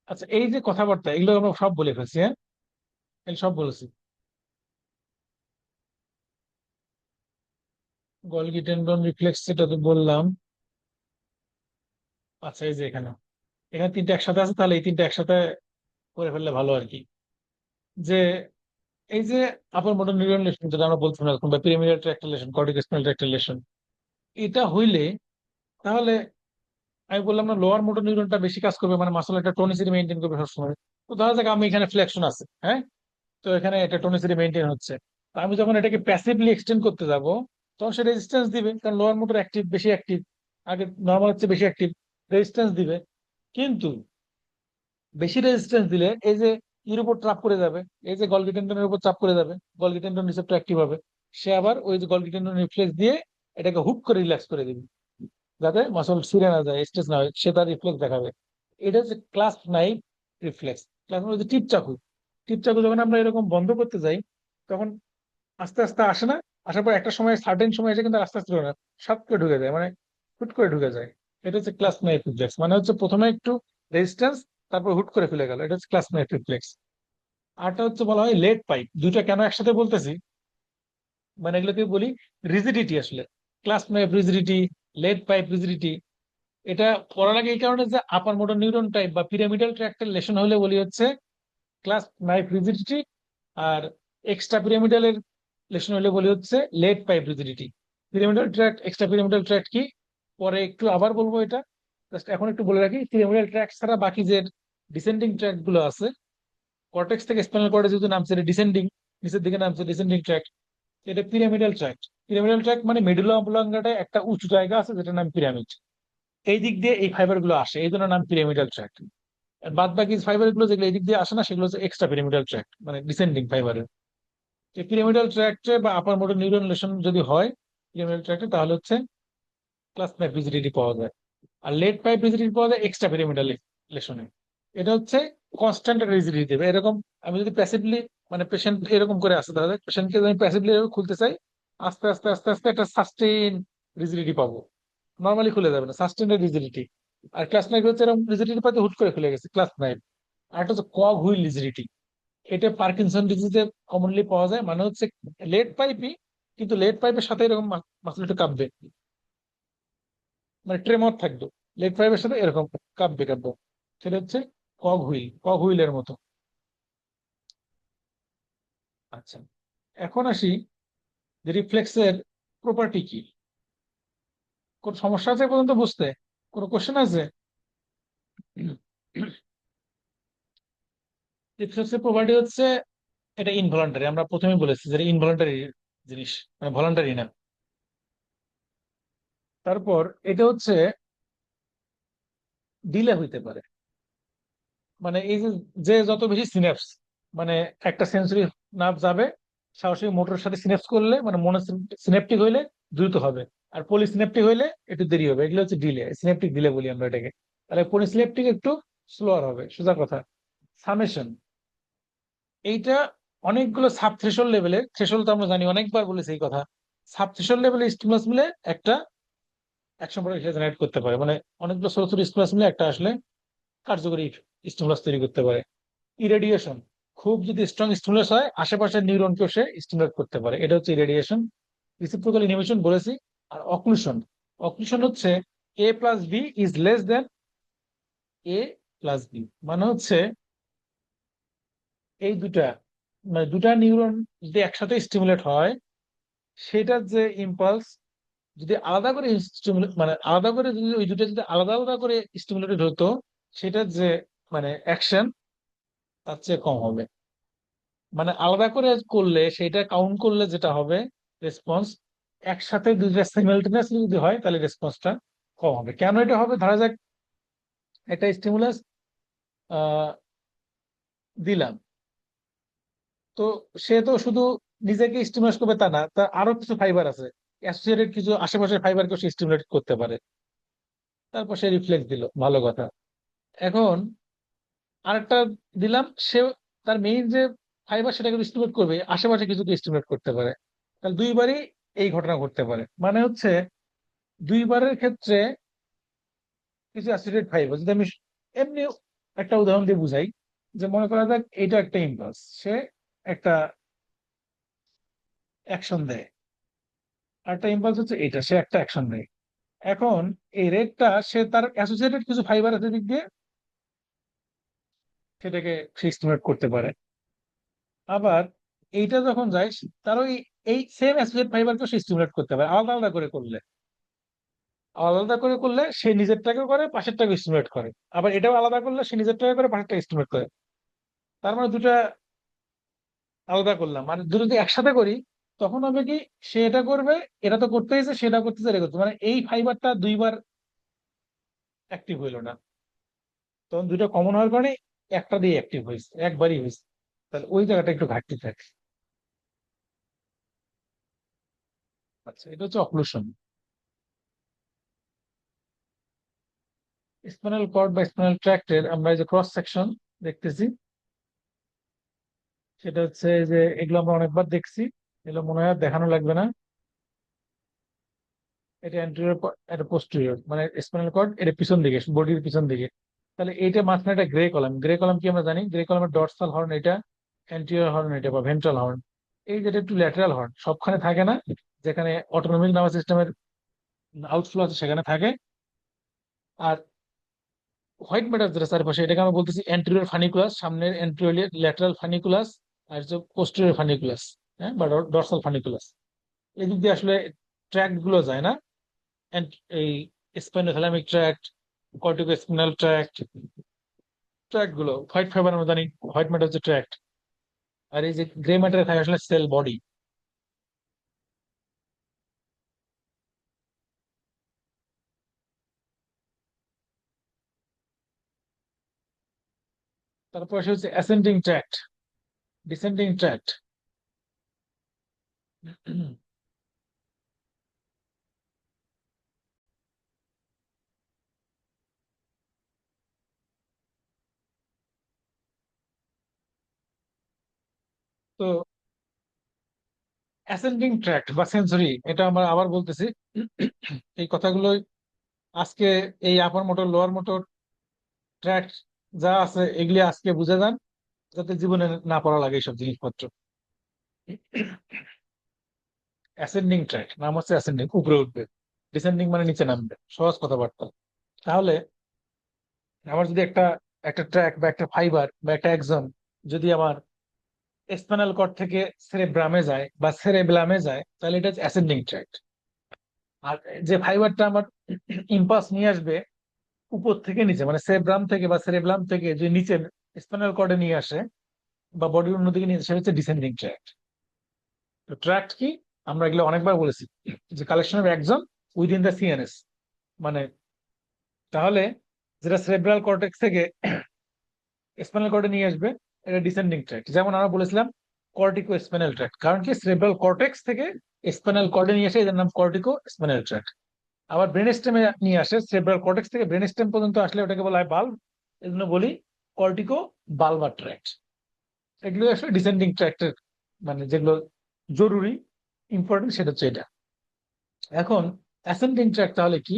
আচ্ছা, এই যে কথাবার্তা এগুলো আমরা সব বলে ফেলছি, হ্যাঁ, এগুলো সব বলেছি। গলগি টেন্ডন রিফ্লেক্স সেটা তো বললাম। আচ্ছা, এই যে এখানে এখানে 3টা একসাথে আছে, তাহলে এই 3টা একসাথে করে ফেললে ভালো আর কি। যে এই যে আপার মোটর নিউরন লেশন যেটা আমরা বলছিলাম এখন, বা pyramidal tract lesion, cortico spinal tract lesion, এটা হইলে তাহলে আমি বললাম না, লোয়ার মোটর নিউরনটা বেশি কাজ করবে, মানে মাসল একটা টোনিসিটি মেনটেন করবে সবসময়। তো ধরা যাক আমি এখানে ফ্লেকশন আছে, হ্যাঁ, তো এখানে এটা টোনিসিটি মেনটেন হচ্ছে। তো আমি যখন এটাকে প্যাসিভলি এক্সটেন্ড করতে যাব, তখন সে রেজিস্ট্যান্স দিবে, কারণ লোয়ার মোটর অ্যাক্টিভ, বেশি অ্যাক্টিভ, আগে নর্মাল হচ্ছে বেশি অ্যাক্টিভ, রেজিস্ট্যান্স দিবে। কিন্তু বেশি রেজিস্ট্যান্স দিলে এই যে এর উপর চাপ করে যাবে, এই যে গলগি টেন্ডনের উপর চাপ করে যাবে, গলগি টেন্ডন রিসেপ্টর অ্যাক্টিভ হবে, সে আবার ওই যে গলগি টেন্ডন রিফ্লেক্স দিয়ে এটাকে হুক করে রিল্যাক্স করে দিবে, যাতে মাসল ছিঁড়ে না যায়, স্ট্রেস না হয়, সে তার রিফ্লেক্স দেখাবে। এটা হচ্ছে clasp knife reflex. Clasp knife টিপ চাকু, টিপ চাকু যখন আমরা এরকম বন্ধ করতে যাই, তখন আস্তে আস্তে আসে না, আসার পর একটা সময় সার্টেন সময় এসে কিন্তু আর আস্তে আস্তে ঢোকে না, সাত করে ঢুকে যায়, মানে হুট করে ঢুকে যায়। এটা হচ্ছে ক্লাসমাইক রিফ্লেক্স, মানে হচ্ছে প্রথমে একটু রেজিস্ট্যান্স, তারপর হুট করে ফেলে গেল, এটা হচ্ছে ক্লাসমাইক রিফ্লেক্স। আরটা হচ্ছে বলা হয় লেট পাইপ। দুইটা কেন একসাথে বলতেছি, মানে এগুলোকে বলি রিজিডিটি আসলে। Clasp knife rigidity, lead pipe rigidity, এটা পড়ার আগে এই কারণে যে আপার মোটর নিউরন টাইপ বা পিরামিডাল ট্র্যাক্টের লেশন হলে বলি হচ্ছে ক্লাস নাইফ রিজিডিটি, আর এক্সট্রা পিরামিডালের লেশন হলে বলি হচ্ছে lead pipe rigidity. Pyramidal tract, extra pyramidal tract কি পরে একটু আবার বলবো, এটা জাস্ট এখন একটু বলে রাখি। পিরামিডাল ট্র্যাক্ট ছাড়া বাকি যে ডিসেন্ডিং ট্র্যাক্ট গুলো আছে, কর্টেক্স থেকে স্পাইনাল কর্ডে যেহেতু নামছে এটা ডিসেন্ডিং, নিচের দিকে নামছে ডিসেন্ডিং ট্র্যাক্ট, এটা পিরামিডাল ট্র্যাক্ট। পিরামিডাল ট্র্যাক্ট মানে মেডুলা অবলঙ্গাটায় একটা উঁচু জায়গা আছে যেটার নাম পিরামিড, এই দিক দিয়ে এই ফাইবার গুলো আসে, এই জন্য নাম পিরামিডাল ট্র্যাক্ট। আর বাদ বাকি ফাইবার গুলো যেগুলো এই দিক দিয়ে আসে না, সেগুলো হচ্ছে এক্সট্রা পিরামিডাল ট্র্যাক্ট, মানে ডিসেন্ডিং ফাইবারের। এই পিরামিডাল ট্র্যাক্টে বা আপার মোটর নিউরন লেশন যদি হয় পিরামিডাল ট্র্যাক্টে, তাহলে হচ্ছে ক্লাস পাইপ রিজিডিটি পাওয়া যায়। আর লেট পাইপ রিজিডিটি পাওয়া যায় এক্সট্রা পিরামিডাল লেশনে। এটা হচ্ছে কনস্ট্যান্ট রিজিডিটি দেবে এরকম। আমি যদি প্যাসিভলি, মানে পেশেন্ট এরকম করে আসে, তাহলে পেশেন্টকে আমি প্যাসিভলি খুলতে চাই, আস্তে আস্তে আস্তে আস্তে একটা সাস্টেইন রিজিডিটি পাবো। নর্মালি খুলে যাবে না, সাস্টেইন রিজিডিটি। আর ক্লাস নাইফ হচ্ছে এরকম রিজিডিটি পাতে হুট করে খুলে গেছে ক্লাস নাইফ। আর একটা হচ্ছে কগ হুইল রিজিডিটি, এটা পার্কিনসন ডিজিজে কমনলি পাওয়া যায়, মানে হচ্ছে লেট পাইপই, কিন্তু লেট পাইপের সাথে এরকম মাসল একটু কাঁপবে, মানে ট্রেমর থাকবে, লেট পাইপের সাথে এরকম কাঁপবে কাঁপবে, সেটা হচ্ছে কগ হুইল, কগ হুইলের মতো। আচ্ছা, এখন আসি যে রিফ্লেক্সের প্রপার্টি কি। কোন সমস্যা আছে পর্যন্ত বুঝতে? কোনো কোশ্চেন আছে? রিফ্লেক্সের প্রপার্টি হচ্ছে এটা ইনভলান্টারি, আমরা প্রথমেই বলেছি যে ইনভলান্টারি জিনিস, মানে ভলান্টারি না। তারপর এটা হচ্ছে ডিলে হইতে পারে, মানে এই যে যে যত বেশি সিনাপস, মানে একটা সেন্সরি নার্ভ যাবে সরাসরি মোটরের সাথে সিনাপস করলে, মানে মনো সিনেপটিক হইলে দ্রুত হবে, আর পলিসিনেপটিক হইলে একটু দেরি হবে, এগুলো হচ্ছে ডিলে, সিনেপটিক ডিলে বলি আমরা এটাকে। তাহলে পলিসিনেপটিক একটু স্লোয়ার হবে, সোজা কথা। সামেশন, এইটা অনেকগুলো সাব থ্রেশোল্ড লেভেলের, থ্রেশোল্ড তো আমরা জানি, অনেকবার বলেছি এই কথা। সাব থ্রেশোল্ড লেভেলের স্টিমুলাস মিলে একটা অ্যাকশন পটেনশিয়াল জেনারেট করতে পারে, মানে অনেকগুলো ছোট ছোট স্টিমুলাস মিলে একটা আসলে কার্যকরী স্টিমুলাস তৈরি করতে পারে। ইরেডিয়েশন, খুব যদি স্ট্রং স্টিমুলাস হয় আশেপাশের নিউরনকেও সে স্টিমুলেট করতে পারে, এটা হচ্ছে ইরেডিয়েশন। রিসিপ্রোকাল ইনহিবিশন বলেছি। আর অক্লুশন, অক্লুশন হচ্ছে A plus B is less than A plus B, মানে হচ্ছে এই দুটা, মানে দুটা নিউরন যদি একসাথে স্টিমুলেট হয়, সেটার যে ইম্পালস যদি আলাদা করে মানে আলাদা করে যদি ওই দুটো যদি আলাদা আলাদা করে স্টিমুলেটেড হতো, সেটার যে মানে অ্যাকশন তার চেয়ে কম হবে। মানে আলাদা করে করলে সেটা কাউন্ট করলে যেটা হবে রেসপন্স, একসাথে দুইটা সিমিলটেনিয়াসলি যদি হয় তাহলে রেসপন্সটা কম হবে। কেন এটা হবে? ধরা যাক একটা স্টিমুলাস দিলাম, তো সে তো শুধু নিজেকে স্টিমুলেট করবে তা না, তার আরো কিছু ফাইবার আছে, অ্যাসোসিয়েটেড কিছু আশেপাশের ফাইবারকে সে স্টিমুলেট করতে পারে। তারপর সে রিফ্লেক্স দিল, ভালো কথা। এখন আরেকটা দিলাম, সে তার মেইন যে ফাইবার সেটাকে স্টিমুলেট করবে, আশেপাশে কিছুকে স্টিমুলেট করতে পারে। তাহলে দুইবারই এই ঘটনা ঘটতে পারে, মানে হচ্ছে দুইবারের ক্ষেত্রে কিছু অ্যাসোসিয়েটেড ফাইবার। যদি আমি এমনি একটা উদাহরণ দিয়ে বুঝাই, যে মনে করা যাক এটা একটা ইম্পালস, সে একটা অ্যাকশন দেয়, আর একটা ইম্পালস হচ্ছে এটা, সে একটা অ্যাকশন দেয়। এখন এই রেটটা সে তার অ্যাসোসিয়েটেড কিছু ফাইবার আছে দিক দিয়ে সেটাকে সে স্টিমুলেট করতে পারে। আবার এইটা যখন যায়, তার ওই এই সেম অ্যাসোসিয়েট ফাইবারকে সে স্টিমুলেট করতে পারে, আলাদা আলাদা করে করলে। আলাদা আলাদা করে করলে সে নিজেরটাকে করে, পাশেরটাকে স্টিমুলেট করে। আবার এটাও আলাদা করলে সে নিজেরটাকে করে, পাশেরটাকে স্টিমুলেট করে। তার মানে দুটা আলাদা করলাম, আর দুটো যদি একসাথে করি তখন হবে কি, সে এটা করবে, এটা তো করতেইছে, সেটা করতেছে, এটা করতে, মানে এই ফাইবারটা দুইবার অ্যাক্টিভ হইলো না, তখন দুইটা কমন হওয়ার কারণে একটা দিয়ে অ্যাক্টিভ হয়েছে, একবারই হয়েছে। তাহলে ওই জায়গাটা একটু ঘাটতি থাকে। আচ্ছা, এটা হচ্ছে অক্লুশন। স্পাইনাল কর্ড বা স্পাইনাল ট্র্যাক্টের আমরা এই যে ক্রস সেকশন দেখতেছি, সেটা হচ্ছে যে এগুলো আমরা অনেকবার দেখছি। এগুলো মনে হয় আর দেখানো লাগবে না। এটা অ্যান্টেরিয়র, এটা পোস্টেরিয়র, মানে স্পাইনাল কর্ড এটা পিছন দিকে, বডির পিছন দিকে। তাহলে এইটা মাঝখানে একটা গ্রে কলাম, গ্রে কলাম কি আমরা জানি, গ্রে কলামের ডর্সাল হর্ন এটা, অ্যান্টেরিয়র হর্ন এটা বা ভেন্ট্রাল হর্ন। এই যেটা একটু ল্যাটেরাল হর্ন সবখানে থাকে না, যেখানে অটোনমিক নার্ভাস সিস্টেমের আউটফ্লো আছে সেখানে থাকে। আর হোয়াইট ম্যাটার যেটা চারপাশে, এটাকে আমরা বলতেছি অ্যান্টেরিয়র ফানিকুলাস, সামনের অ্যান্টেরিয়র ল্যাটেরাল ফানিকুলাস, আর হচ্ছে পোস্টেরিয়র ফানিকুলাস, হ্যাঁ, বা ডর্সাল ফানিকুলাস। এই দিক দিয়ে আসলে ট্র্যাক্ট গুলো যায় না, এই স্পাইনোথ্যালামিক ট্র্যাক্ট, কর্টিকোস্পিনাল ট্র্যাক্ট, ট্র্যাক্ট গুলো হোয়াইট ফাইবার আমরা জানি, হোয়াইট ম্যাটার হচ্ছে ট্র্যাক্ট। আর এই যে গ্রে ম্যাটারে থাকে আসলে সেল বডি। তারপর আসে হচ্ছে অ্যাসেন্ডিং ট্র্যাক্ট, ডিসেন্ডিং ট্র্যাক্ট। তো অ্যাসেন্ডিং ট্র্যাক্ট বা সেন্সরি, এটা আমরা আবার বলতেছি। এই কথাগুলো আজকে, এই upper motor lower motor tract যা আছে এগুলি আজকে বুঝে যান, যাতে জীবনে না পড়া লাগে এইসব জিনিসপত্র। অ্যাসেন্ডিং ট্র্যাক্ট নাম হচ্ছে অ্যাসেন্ডিং, উপরে উঠবে, ডিসেন্ডিং মানে নিচে নামবে, সহজ কথাবার্তা। তাহলে আমার যদি একটা একটা ট্র্যাক বা একটা ফাইবার বা একটা এক্সন যদি আমার স্পাইনাল কর্ড থেকে সেরেব্রামে যায় বা সেরেব্রামে যায়, তাহলে এটা হচ্ছে অ্যাসেন্ডিং ট্র্যাক্ট। আর যে ফাইবারটা আমার ইম্পালস নিয়ে আসবে উপর থেকে নিচে, মানে সেরেব্রাম থেকে বা সেরেব্রাম থেকে যে নিচে স্পাইনাল কর্ডে নিয়ে আসে বা বডির অন্যদিকে নিয়ে আসে, সেটা হচ্ছে ডিসেন্ডিং ট্র্যাক্ট। তো ট্র্যাক্ট কি, আমরা এগুলো অনেকবার বলেছি, যে collection of axon within the CNS, মানে তাহলে যেটা সেরেব্রাল কর্টেক্স থেকে স্পাইনাল কর্ডে নিয়ে আসবে, এটা ডিসেন্ডিং ট্র্যাক্ট। যেমন আমরা বলেছিলাম কর্টিকো স্পাইনাল ট্র্যাক্ট, কারণ কি সেরেব্রাল কর্টেক্স থেকে স্পাইনাল কর্ডে নিয়ে আসে, এদের নাম কর্টিকো স্পাইনাল ট্র্যাক্ট। আবার ব্রেন স্টেমে নিয়ে আসে, সেরেব্রাল কর্টেক্স থেকে ব্রেন স্টেম পর্যন্ত আসলে ওটাকে বলা হয় বাল্ব, এই জন্য বলি কর্টিকো বালবার ট্র্যাক্ট। এগুলো আসলে ডিসেন্ডিং ট্র্যাক্টের, মানে যেগুলো জরুরি ইম্পর্টেন্ট সেটা হচ্ছে এটা। এখন অ্যাসেন্ডিং ট্র্যাক্ট তাহলে কি,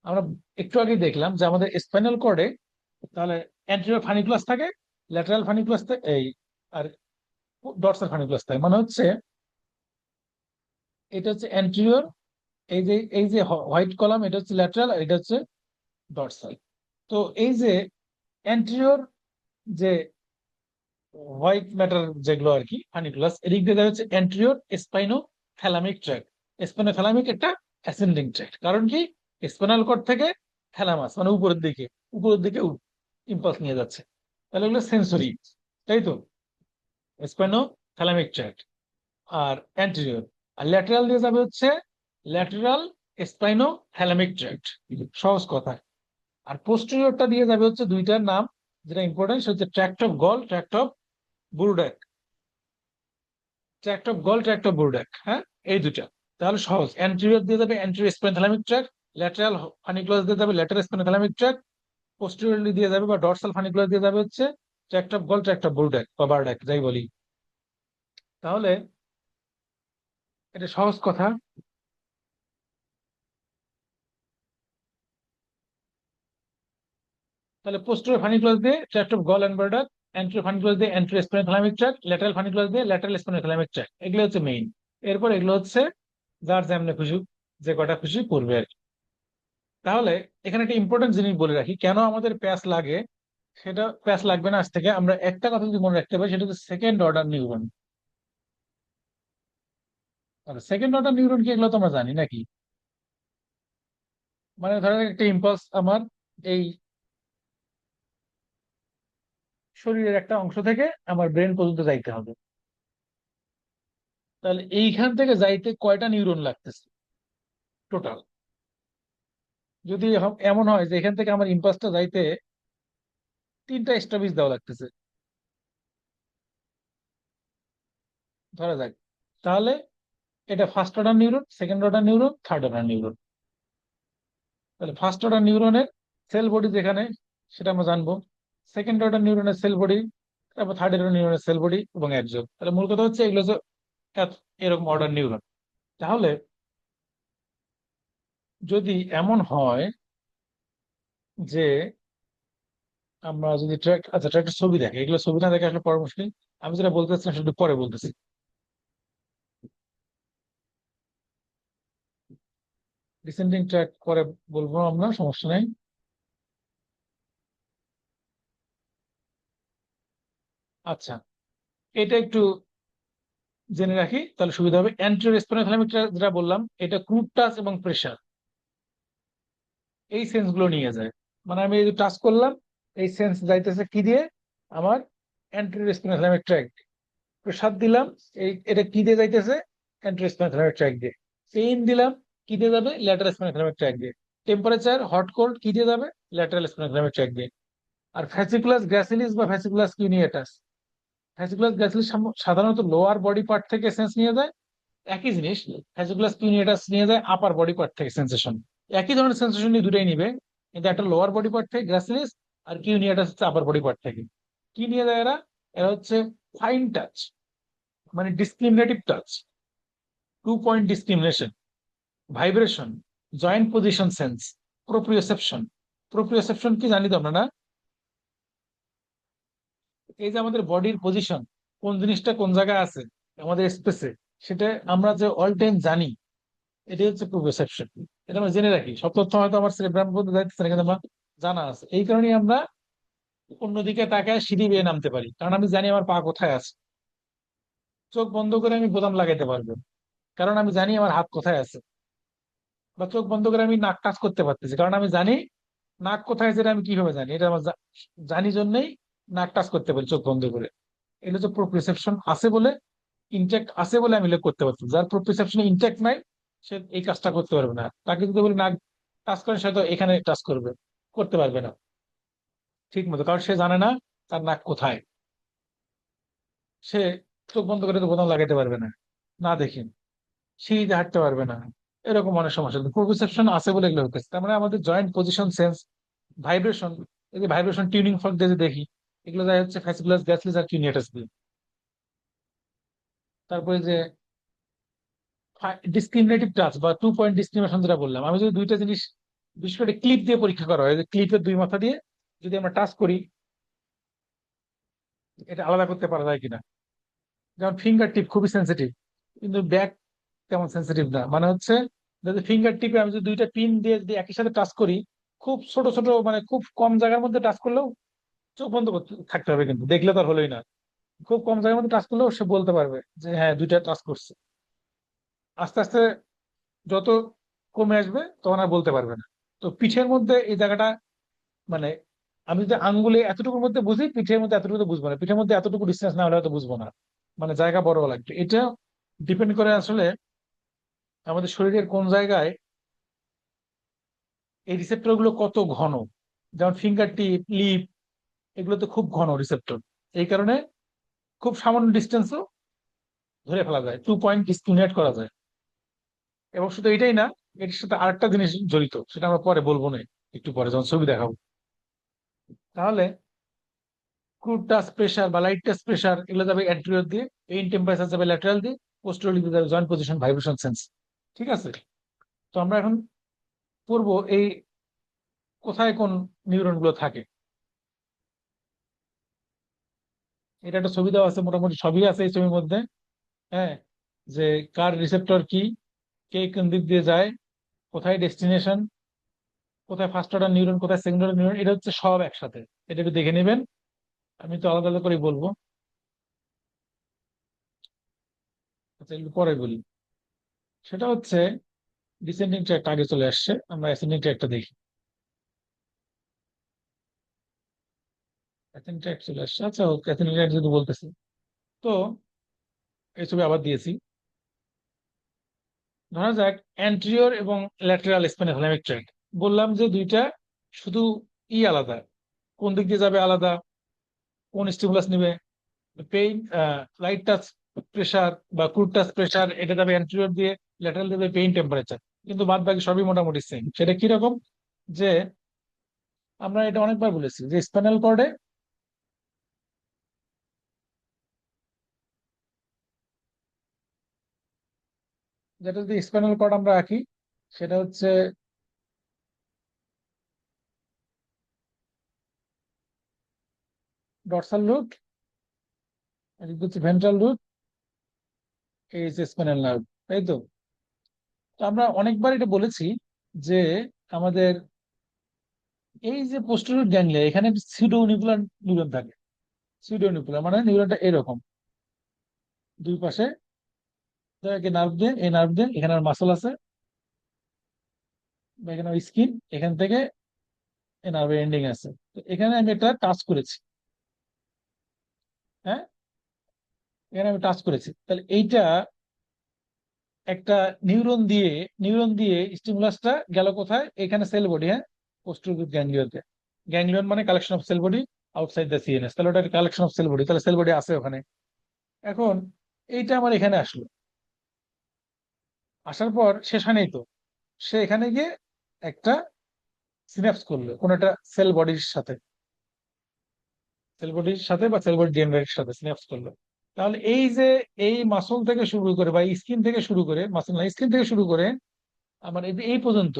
আমরা একটু আগে দেখলাম যে আমাদের স্পাইনাল কর্ডে তাহলে অ্যান্টেরিয়র ফানিকুলাস থাকে, ল্যাটারাল ফানিকুলাস থাকে, এই আর ডরসাল ফানিকুলাস থাকে, মানে হচ্ছে এটা হচ্ছে অ্যান্টেরিয়র, এই যে হোয়াইট কলাম এটা হচ্ছে ল্যাটারাল, আর এটা হচ্ছে ডরসাল। তো এই যে অ্যান্টেরিয়র যে হোয়াইট ম্যাটার যেগুলো আর কি ফানিকুলাস, এদিক দিয়ে দেখা হচ্ছে অ্যান্টেরিয়র স্পাইনো থ্যালামিক ট্র্যাক্ট। স্পাইনো থ্যালামিক একটা অ্যাসেন্ডিং ট্র্যাক্ট, কারণ কি স্পাইনাল কর্ড থেকে থ্যালামাস মানে উপরের দিকে ইম্পালস নিয়ে যাচ্ছে। তাহলে এগুলো সেন্সরি, তাই তো, স্পাইনো থ্যালামিক ট্র্যাক্ট আর অ্যান্টেরিয়র। আর ল্যাটেরাল দিয়ে যাবে হচ্ছে ল্যাটেরাল স্পাইনো থ্যালামিক ট্র্যাক্ট, সহজ কথা। আর পোস্টেরিয়রটা দিয়ে যাবে হচ্ছে দুইটার নাম, যেটা ইম্পর্টেন্ট সেটা হচ্ছে tract of Goll, tract of Burdach, tract of Goll, tract of Burdach, হ্যাঁ, এই দুটা। তাহলে সহজ, অ্যান্টেরিয়র দিয়ে যাবে anterior spinothalamic tract, lateral funiculus দিয়ে যাবে ল্যাটেরাল স্পাইনোথ্যালামিক ট্র্যাক্ট, পোস্টেরিয়রলি দিয়ে যাবে বা ডর্সাল ফানিকুলাস দিয়ে যাবে হচ্ছে tract of Goll, tract of Burdach বা বারডাক যাই বলি। তাহলে এটা সহজ কথা। তাহলে পোস্টেরিয়র ফানিকুলাস দিয়ে tract of Goll and Burdach, anterior funiculus দিয়ে anterior spinothalamic tract, lateral funiculus দিয়ে ল্যাটেরাল স্পাইনোথ্যালামিক ট্র্যাক্ট, এগুলো হচ্ছে মেইন। এরপর এগুলো হচ্ছে যার যেমন খুশি, যে কটা খুশি করবে আর কি। তাহলে এখানে একটা ইম্পর্টেন্ট জিনিস বলে রাখি, কেন আমাদের প্যাচ লাগে। সেটা প্যাচ লাগবে না আজ থেকে, আমরা একটা কথা যদি মনে রাখতে পারি সেটা হচ্ছে second order neuron. Second order neuron কি, এগুলো তো আমরা জানি নাকি। মানে ধরেন একটা ইম্পালস আমার এই শরীরের একটা অংশ থেকে আমার ব্রেন পর্যন্ত যাইতে হবে, তাহলে এইখান থেকে যাইতে কয়টা নিউরন লাগতেছে টোটাল। যদি এমন হয় যে এখান থেকে আমার ইম্পালসটা যাইতে 3টা স্টপেজ দেওয়া লাগতেছে ধরা যাক, তাহলে এটা first order neuron, second order neuron, third order neuron. তাহলে ফার্স্ট অর্ডার নিউরনের সেল বডি যেখানে, সেটা আমরা জানবো। সেকেন্ড অর্ডার নিউরনের সেল বডি, তারপর থার্ড অর্ডার নিউরনের সেল বডি এবং একজন। তাহলে মূল কথা হচ্ছে এগুলো এরকম অর্ডার নিউরন। তাহলে যদি এমন হয় যে আমরা যদি আচ্ছা ট্র্যাক্টের ছবি দেখে, এগুলো ছবি না দেখে আসলে পরে মুশকিল। আমি যেটা বলতে চাচ্ছিলাম সেটা পরে বলতেছি। ডিসেন্ডিং ট্র্যাক পরে বলবো আমরা, সমস্যা নেই। আচ্ছা, এটা একটু জেনে রাখি তাহলে সুবিধা হবে। অ্যান্টেরিয়র স্পাইনোথালামিক যেটা বললাম, এটা ক্রুড টাচ এবং প্রেসার, এই সেন্স গুলো নিয়ে যায়। মানে আমি এই টাচ করলাম, এই সেন্স যাইতেছে কি দিয়ে? আমার অ্যান্টেরিয়র স্পাইনোথালামিক ট্র্যাক্ট। প্রেসার দিলাম, এটা কি দিয়ে যাইতেছে? অ্যান্টেরিয়র স্পাইনোথালামিক ট্র্যাক্ট দিয়ে। পেইন দিলাম, কি দিয়ে যাবে? ল্যাটারাল স্পাইনোথালামিক ট্র্যাক্ট দিয়ে। টেম্পারেচার হট কোল্ড কি দিয়ে যাবে? ল্যাটারাল স্পাইনোথালামিক ট্র্যাক্ট দিয়ে। আর ফ্যাসিকুলাস গ্র্যাসিলিস বা ফ্যাসিকুলাস কিউনিয়েটাস, ফ্যাসিকুলাস গ্র্যাসিলিস সাধারণত লোয়ার বডি পার্ট থেকে সেন্স নিয়ে যায়। একই জিনিস ফ্যাসিকুলাস কিউনিয়েটাস নিয়ে যায় আপার বডি পার্ট থেকে সেন্সেশন। একই ধরনের সেন্সেশন নিয়ে দুটাই নিবে, কিন্তু একটা লোয়ার বডি পার্ট থেকে গ্রাসিলিস, আর কিউনিয়েটাস হচ্ছে আপার বডি পার্ট থেকে। কি নিয়ে যায় এরা? এরা হচ্ছে ফাইন টাচ, মানে discriminative touch, 2 point discrimination, vibration, joint position sense, proprioception. Proprioception কি জানি তো আমরা, না? এই যে আমাদের বডির পজিশন, কোন জিনিসটা কোন জায়গায় আছে আমাদের স্পেসে, সেটা আমরা যে অল টাইম জানি, এটাই হচ্ছে প্রোপ্রিওসেপশন। এটা আমরা জেনে রাখি, সব তথ্য হয়তো আমার সেরেব্রাম মধ্যে যাইতেছে না, কিন্তু আমার জানা আছে। এই কারণেই আমরা অন্যদিকে তাকায় সিঁড়ি বেয়ে নামতে পারি, কারণ আমি জানি আমার পা কোথায় আছে। চোখ বন্ধ করে আমি বোতাম লাগাইতে পারবো, কারণ আমি জানি আমার হাত কোথায় আছে। বা চোখ বন্ধ করে আমি নাক টাচ করতে পারতেছি, কারণ আমি জানি নাক কোথায় আছে। এটা আমি কিভাবে জানি? এটা আমার জানি জন্যই নাক টাচ করতে পারি চোখ বন্ধ করে। এটা হচ্ছে প্রোপ্রিওসেপশন আছে বলে, ইনটেক্ট আছে বলে আমি এগুলো করতে পারছি। যার প্রোপ্রিওসেপশন ইনটেক্ট নাই, সে এই কাজটা করতে পারবে না। তাকে যদি বলি নাক টাচ করে, সে তো এখানে টাচ করবে, করতে পারবে না ঠিক মতো, কারণ সে জানে না তার নাক কোথায়। সে চোখ বন্ধ করে তো বোতাম লাগাইতে পারবে না, না দেখি সিঁড়িতে হাঁটতে পারবে না। এরকম অনেক সমস্যা, প্রোপ্রিওসেপশন আছে বলে এগুলো হচ্ছে। তার মানে আমাদের জয়েন্ট পজিশন সেন্স, ভাইব্রেশন, এই যে ভাইব্রেশন টিউনিং ফর্ক দিয়ে যে দেখি, এগুলো যায় হচ্ছে ফ্যাসিকুলাস গ্যাসলিস আর কিউনিয়েটাস দিয়ে। তারপরে যে ডিসক্রিমিনেটিভ টাচ বা 2 পয়েন্ট ডিসক্রিমিনেশন যেটা বললাম, আমি যদি দুইটা জিনিস, বিশেষ করে ক্লিপ দিয়ে পরীক্ষা করা হয়, যে ক্লিপের দুই মাথা দিয়ে যদি আমরা টাচ করি, এটা আলাদা করতে পারা যায় কিনা। যেমন ফিঙ্গার টিপ খুবই সেন্সিটিভ, কিন্তু ব্যাক তেমন সেন্সিটিভ না। মানে হচ্ছে যদি ফিঙ্গার টিপে আমি যদি দুইটা পিন দিয়ে যদি একই সাথে টাচ করি, খুব ছোট ছোট মানে খুব কম জায়গার মধ্যে টাচ করলেও চোখ বন্ধ করতে থাকতে হবে, কিন্তু দেখলে তো আর হলোই না। খুব কম জায়গার মধ্যে টাচ করলেও সে বলতে পারবে যে হ্যাঁ দুইটা টাচ করছে। আস্তে আস্তে যত কমে আসবে তখন আর বলতে পারবে না। তো পিঠের মধ্যে এই জায়গাটা, মানে আমি যদি আঙ্গুলে এতটুকুর মধ্যে বুঝি, পিঠের মধ্যে এতটুকু তো বুঝবো না, পিঠের মধ্যে এতটুকু ডিস্টেন্স না হলে হয়তো বুঝবো না। মানে জায়গা বড় লাগবে, এটা ডিপেন্ড করে আসলে আমাদের শরীরের কোন জায়গায় এই রিসেপ্টর গুলো কত ঘন। যেমন ফিঙ্গার টিপ, লিপ, এগুলো তো খুব ঘন রিসেপ্টর। এই কারণে খুব সামান্য ডিস্টেন্সও ধরে ফেলা যায়, 2 পয়েন্ট ডিসক্রিমিনেট করা যায়। এবং শুধু এটাই না, এটার সাথে আরেকটা জিনিস জড়িত, সেটা আমরা পরে বলবো না, একটু পরে যখন ছবি দেখাবো। তাহলে ক্রুড টাচ প্রেসার বা লাইট টাচ প্রেসার এগুলো যাবে অ্যান্টেরিয়র দিয়ে, পেইন টেম্পারেচার যাবে ল্যাটারাল দিয়ে, পোস্টেরিয়র দিয়ে যাবে জয়েন্ট পজিশন ভাইব্রেশন সেন্স। ঠিক আছে? তো আমরা এখন পড়বো এই কোথায় কোন নিউরন গুলো থাকে। এটা একটা ছবি দেওয়া আছে, মোটামুটি সবই আছে এই ছবির মধ্যে। হ্যাঁ, যে কার রিসেপ্টর কি, কে কোন দিক দিয়ে যায়, কোথায় ডেস্টিনেশন, কোথায় ফার্স্ট অর্ডার নিউরন, কোথায় সেকেন্ড অর্ডার নিউরন, এটা হচ্ছে সব একসাথে। এটা একটু দেখে নেবেন, আমি তো আলাদা আলাদা করে বলবো। আচ্ছা একটু পরে বলি। সেটা হচ্ছে ডিসেন্ডিং ট্র্যাক্ট আগে চলে আসছে, আমরা অ্যাসেন্ডিং ট্র্যাক্টটা দেখি। অ্যাসেন্ডিং ট্র্যাক্ট চলে আসছে, আচ্ছা অ্যাসেন্ডিং ট্র্যাক্ট যদি বলতেছি, তো এই ছবি আবার দিয়েছি। ধরা যাক অ্যান্টেরিয়র এবং ল্যাটেরাল স্পাইনোথালামিক ট্র্যাক্ট, বললাম যে দুইটা শুধু আলাদা, কোন দিক দিয়ে যাবে আলাদা, কোন স্টিমুলাস নিবে। পেইন, লাইট টাচ প্রেসার বা ক্রুড টাচ প্রেসার এটা যাবে অ্যান্টেরিয়র দিয়ে, ল্যাটারাল দেবে পেইন টেম্পারেচার। কিন্তু বাদ বাকি সবই মোটামুটি সেম। সেটা কিরকম? যে আমরা এটা অনেকবার বলেছি যে স্পাইনাল কর্ডে যেটা যদি স্পাইনাল কর্ড আমরা আঁকি, সেটা হচ্ছে ডর্সাল রুট, এদিকে হচ্ছে ভেন্ট্রাল রুট, এই হচ্ছে স্পাইনাল নার্ভ, তাই তো? তো আমরা অনেকবার এটা বলেছি যে আমাদের এই যে পোস্টেরিয়র গ্যাংলিয়া, এখানে সিউডোনিউক্লিয়ার নিউরন থাকে। সিউডোনিউক্লিয়ার মানে নিউরনটা এরকম দুই পাশে নার্ভ দিয়ে, এই নার্ভ দিয়ে এখানে মাসল আছে বা এখানে স্কিন, এখান থেকে এই নার্ভের এন্ডিং আছে। তো এখানে আমি একটা টাচ করেছি, হ্যাঁ, এখানে আমি টাচ করেছি, তাহলে এইটা একটা নিউরন দিয়ে স্টিমুলাসটা গেল কোথায়? এখানে সেল বডি, হ্যাঁ, পোস্টেরিয়র গ্যাংলিয়তে। গ্যাংলিয়ন মানে collection of sell body outside the CNS, তাহলে ওটা কালেকশন অফ সেল বডি, তাহলে সেল বডি আছে ওখানে। এখন এইটা আমার এখানে আসলো, আসার পর শেষ হয় নাই তো, সে এখানে গিয়ে একটা সিনাপস করলো কোন একটা সেল বডির সাথে বা সেল বডি ডিএনএর সাথে সিনাপস করলো। তাহলে এই যে এই মাসল থেকে শুরু করে বা স্কিন থেকে শুরু করে, মাসল না স্কিন থেকে শুরু করে আমার এই পর্যন্ত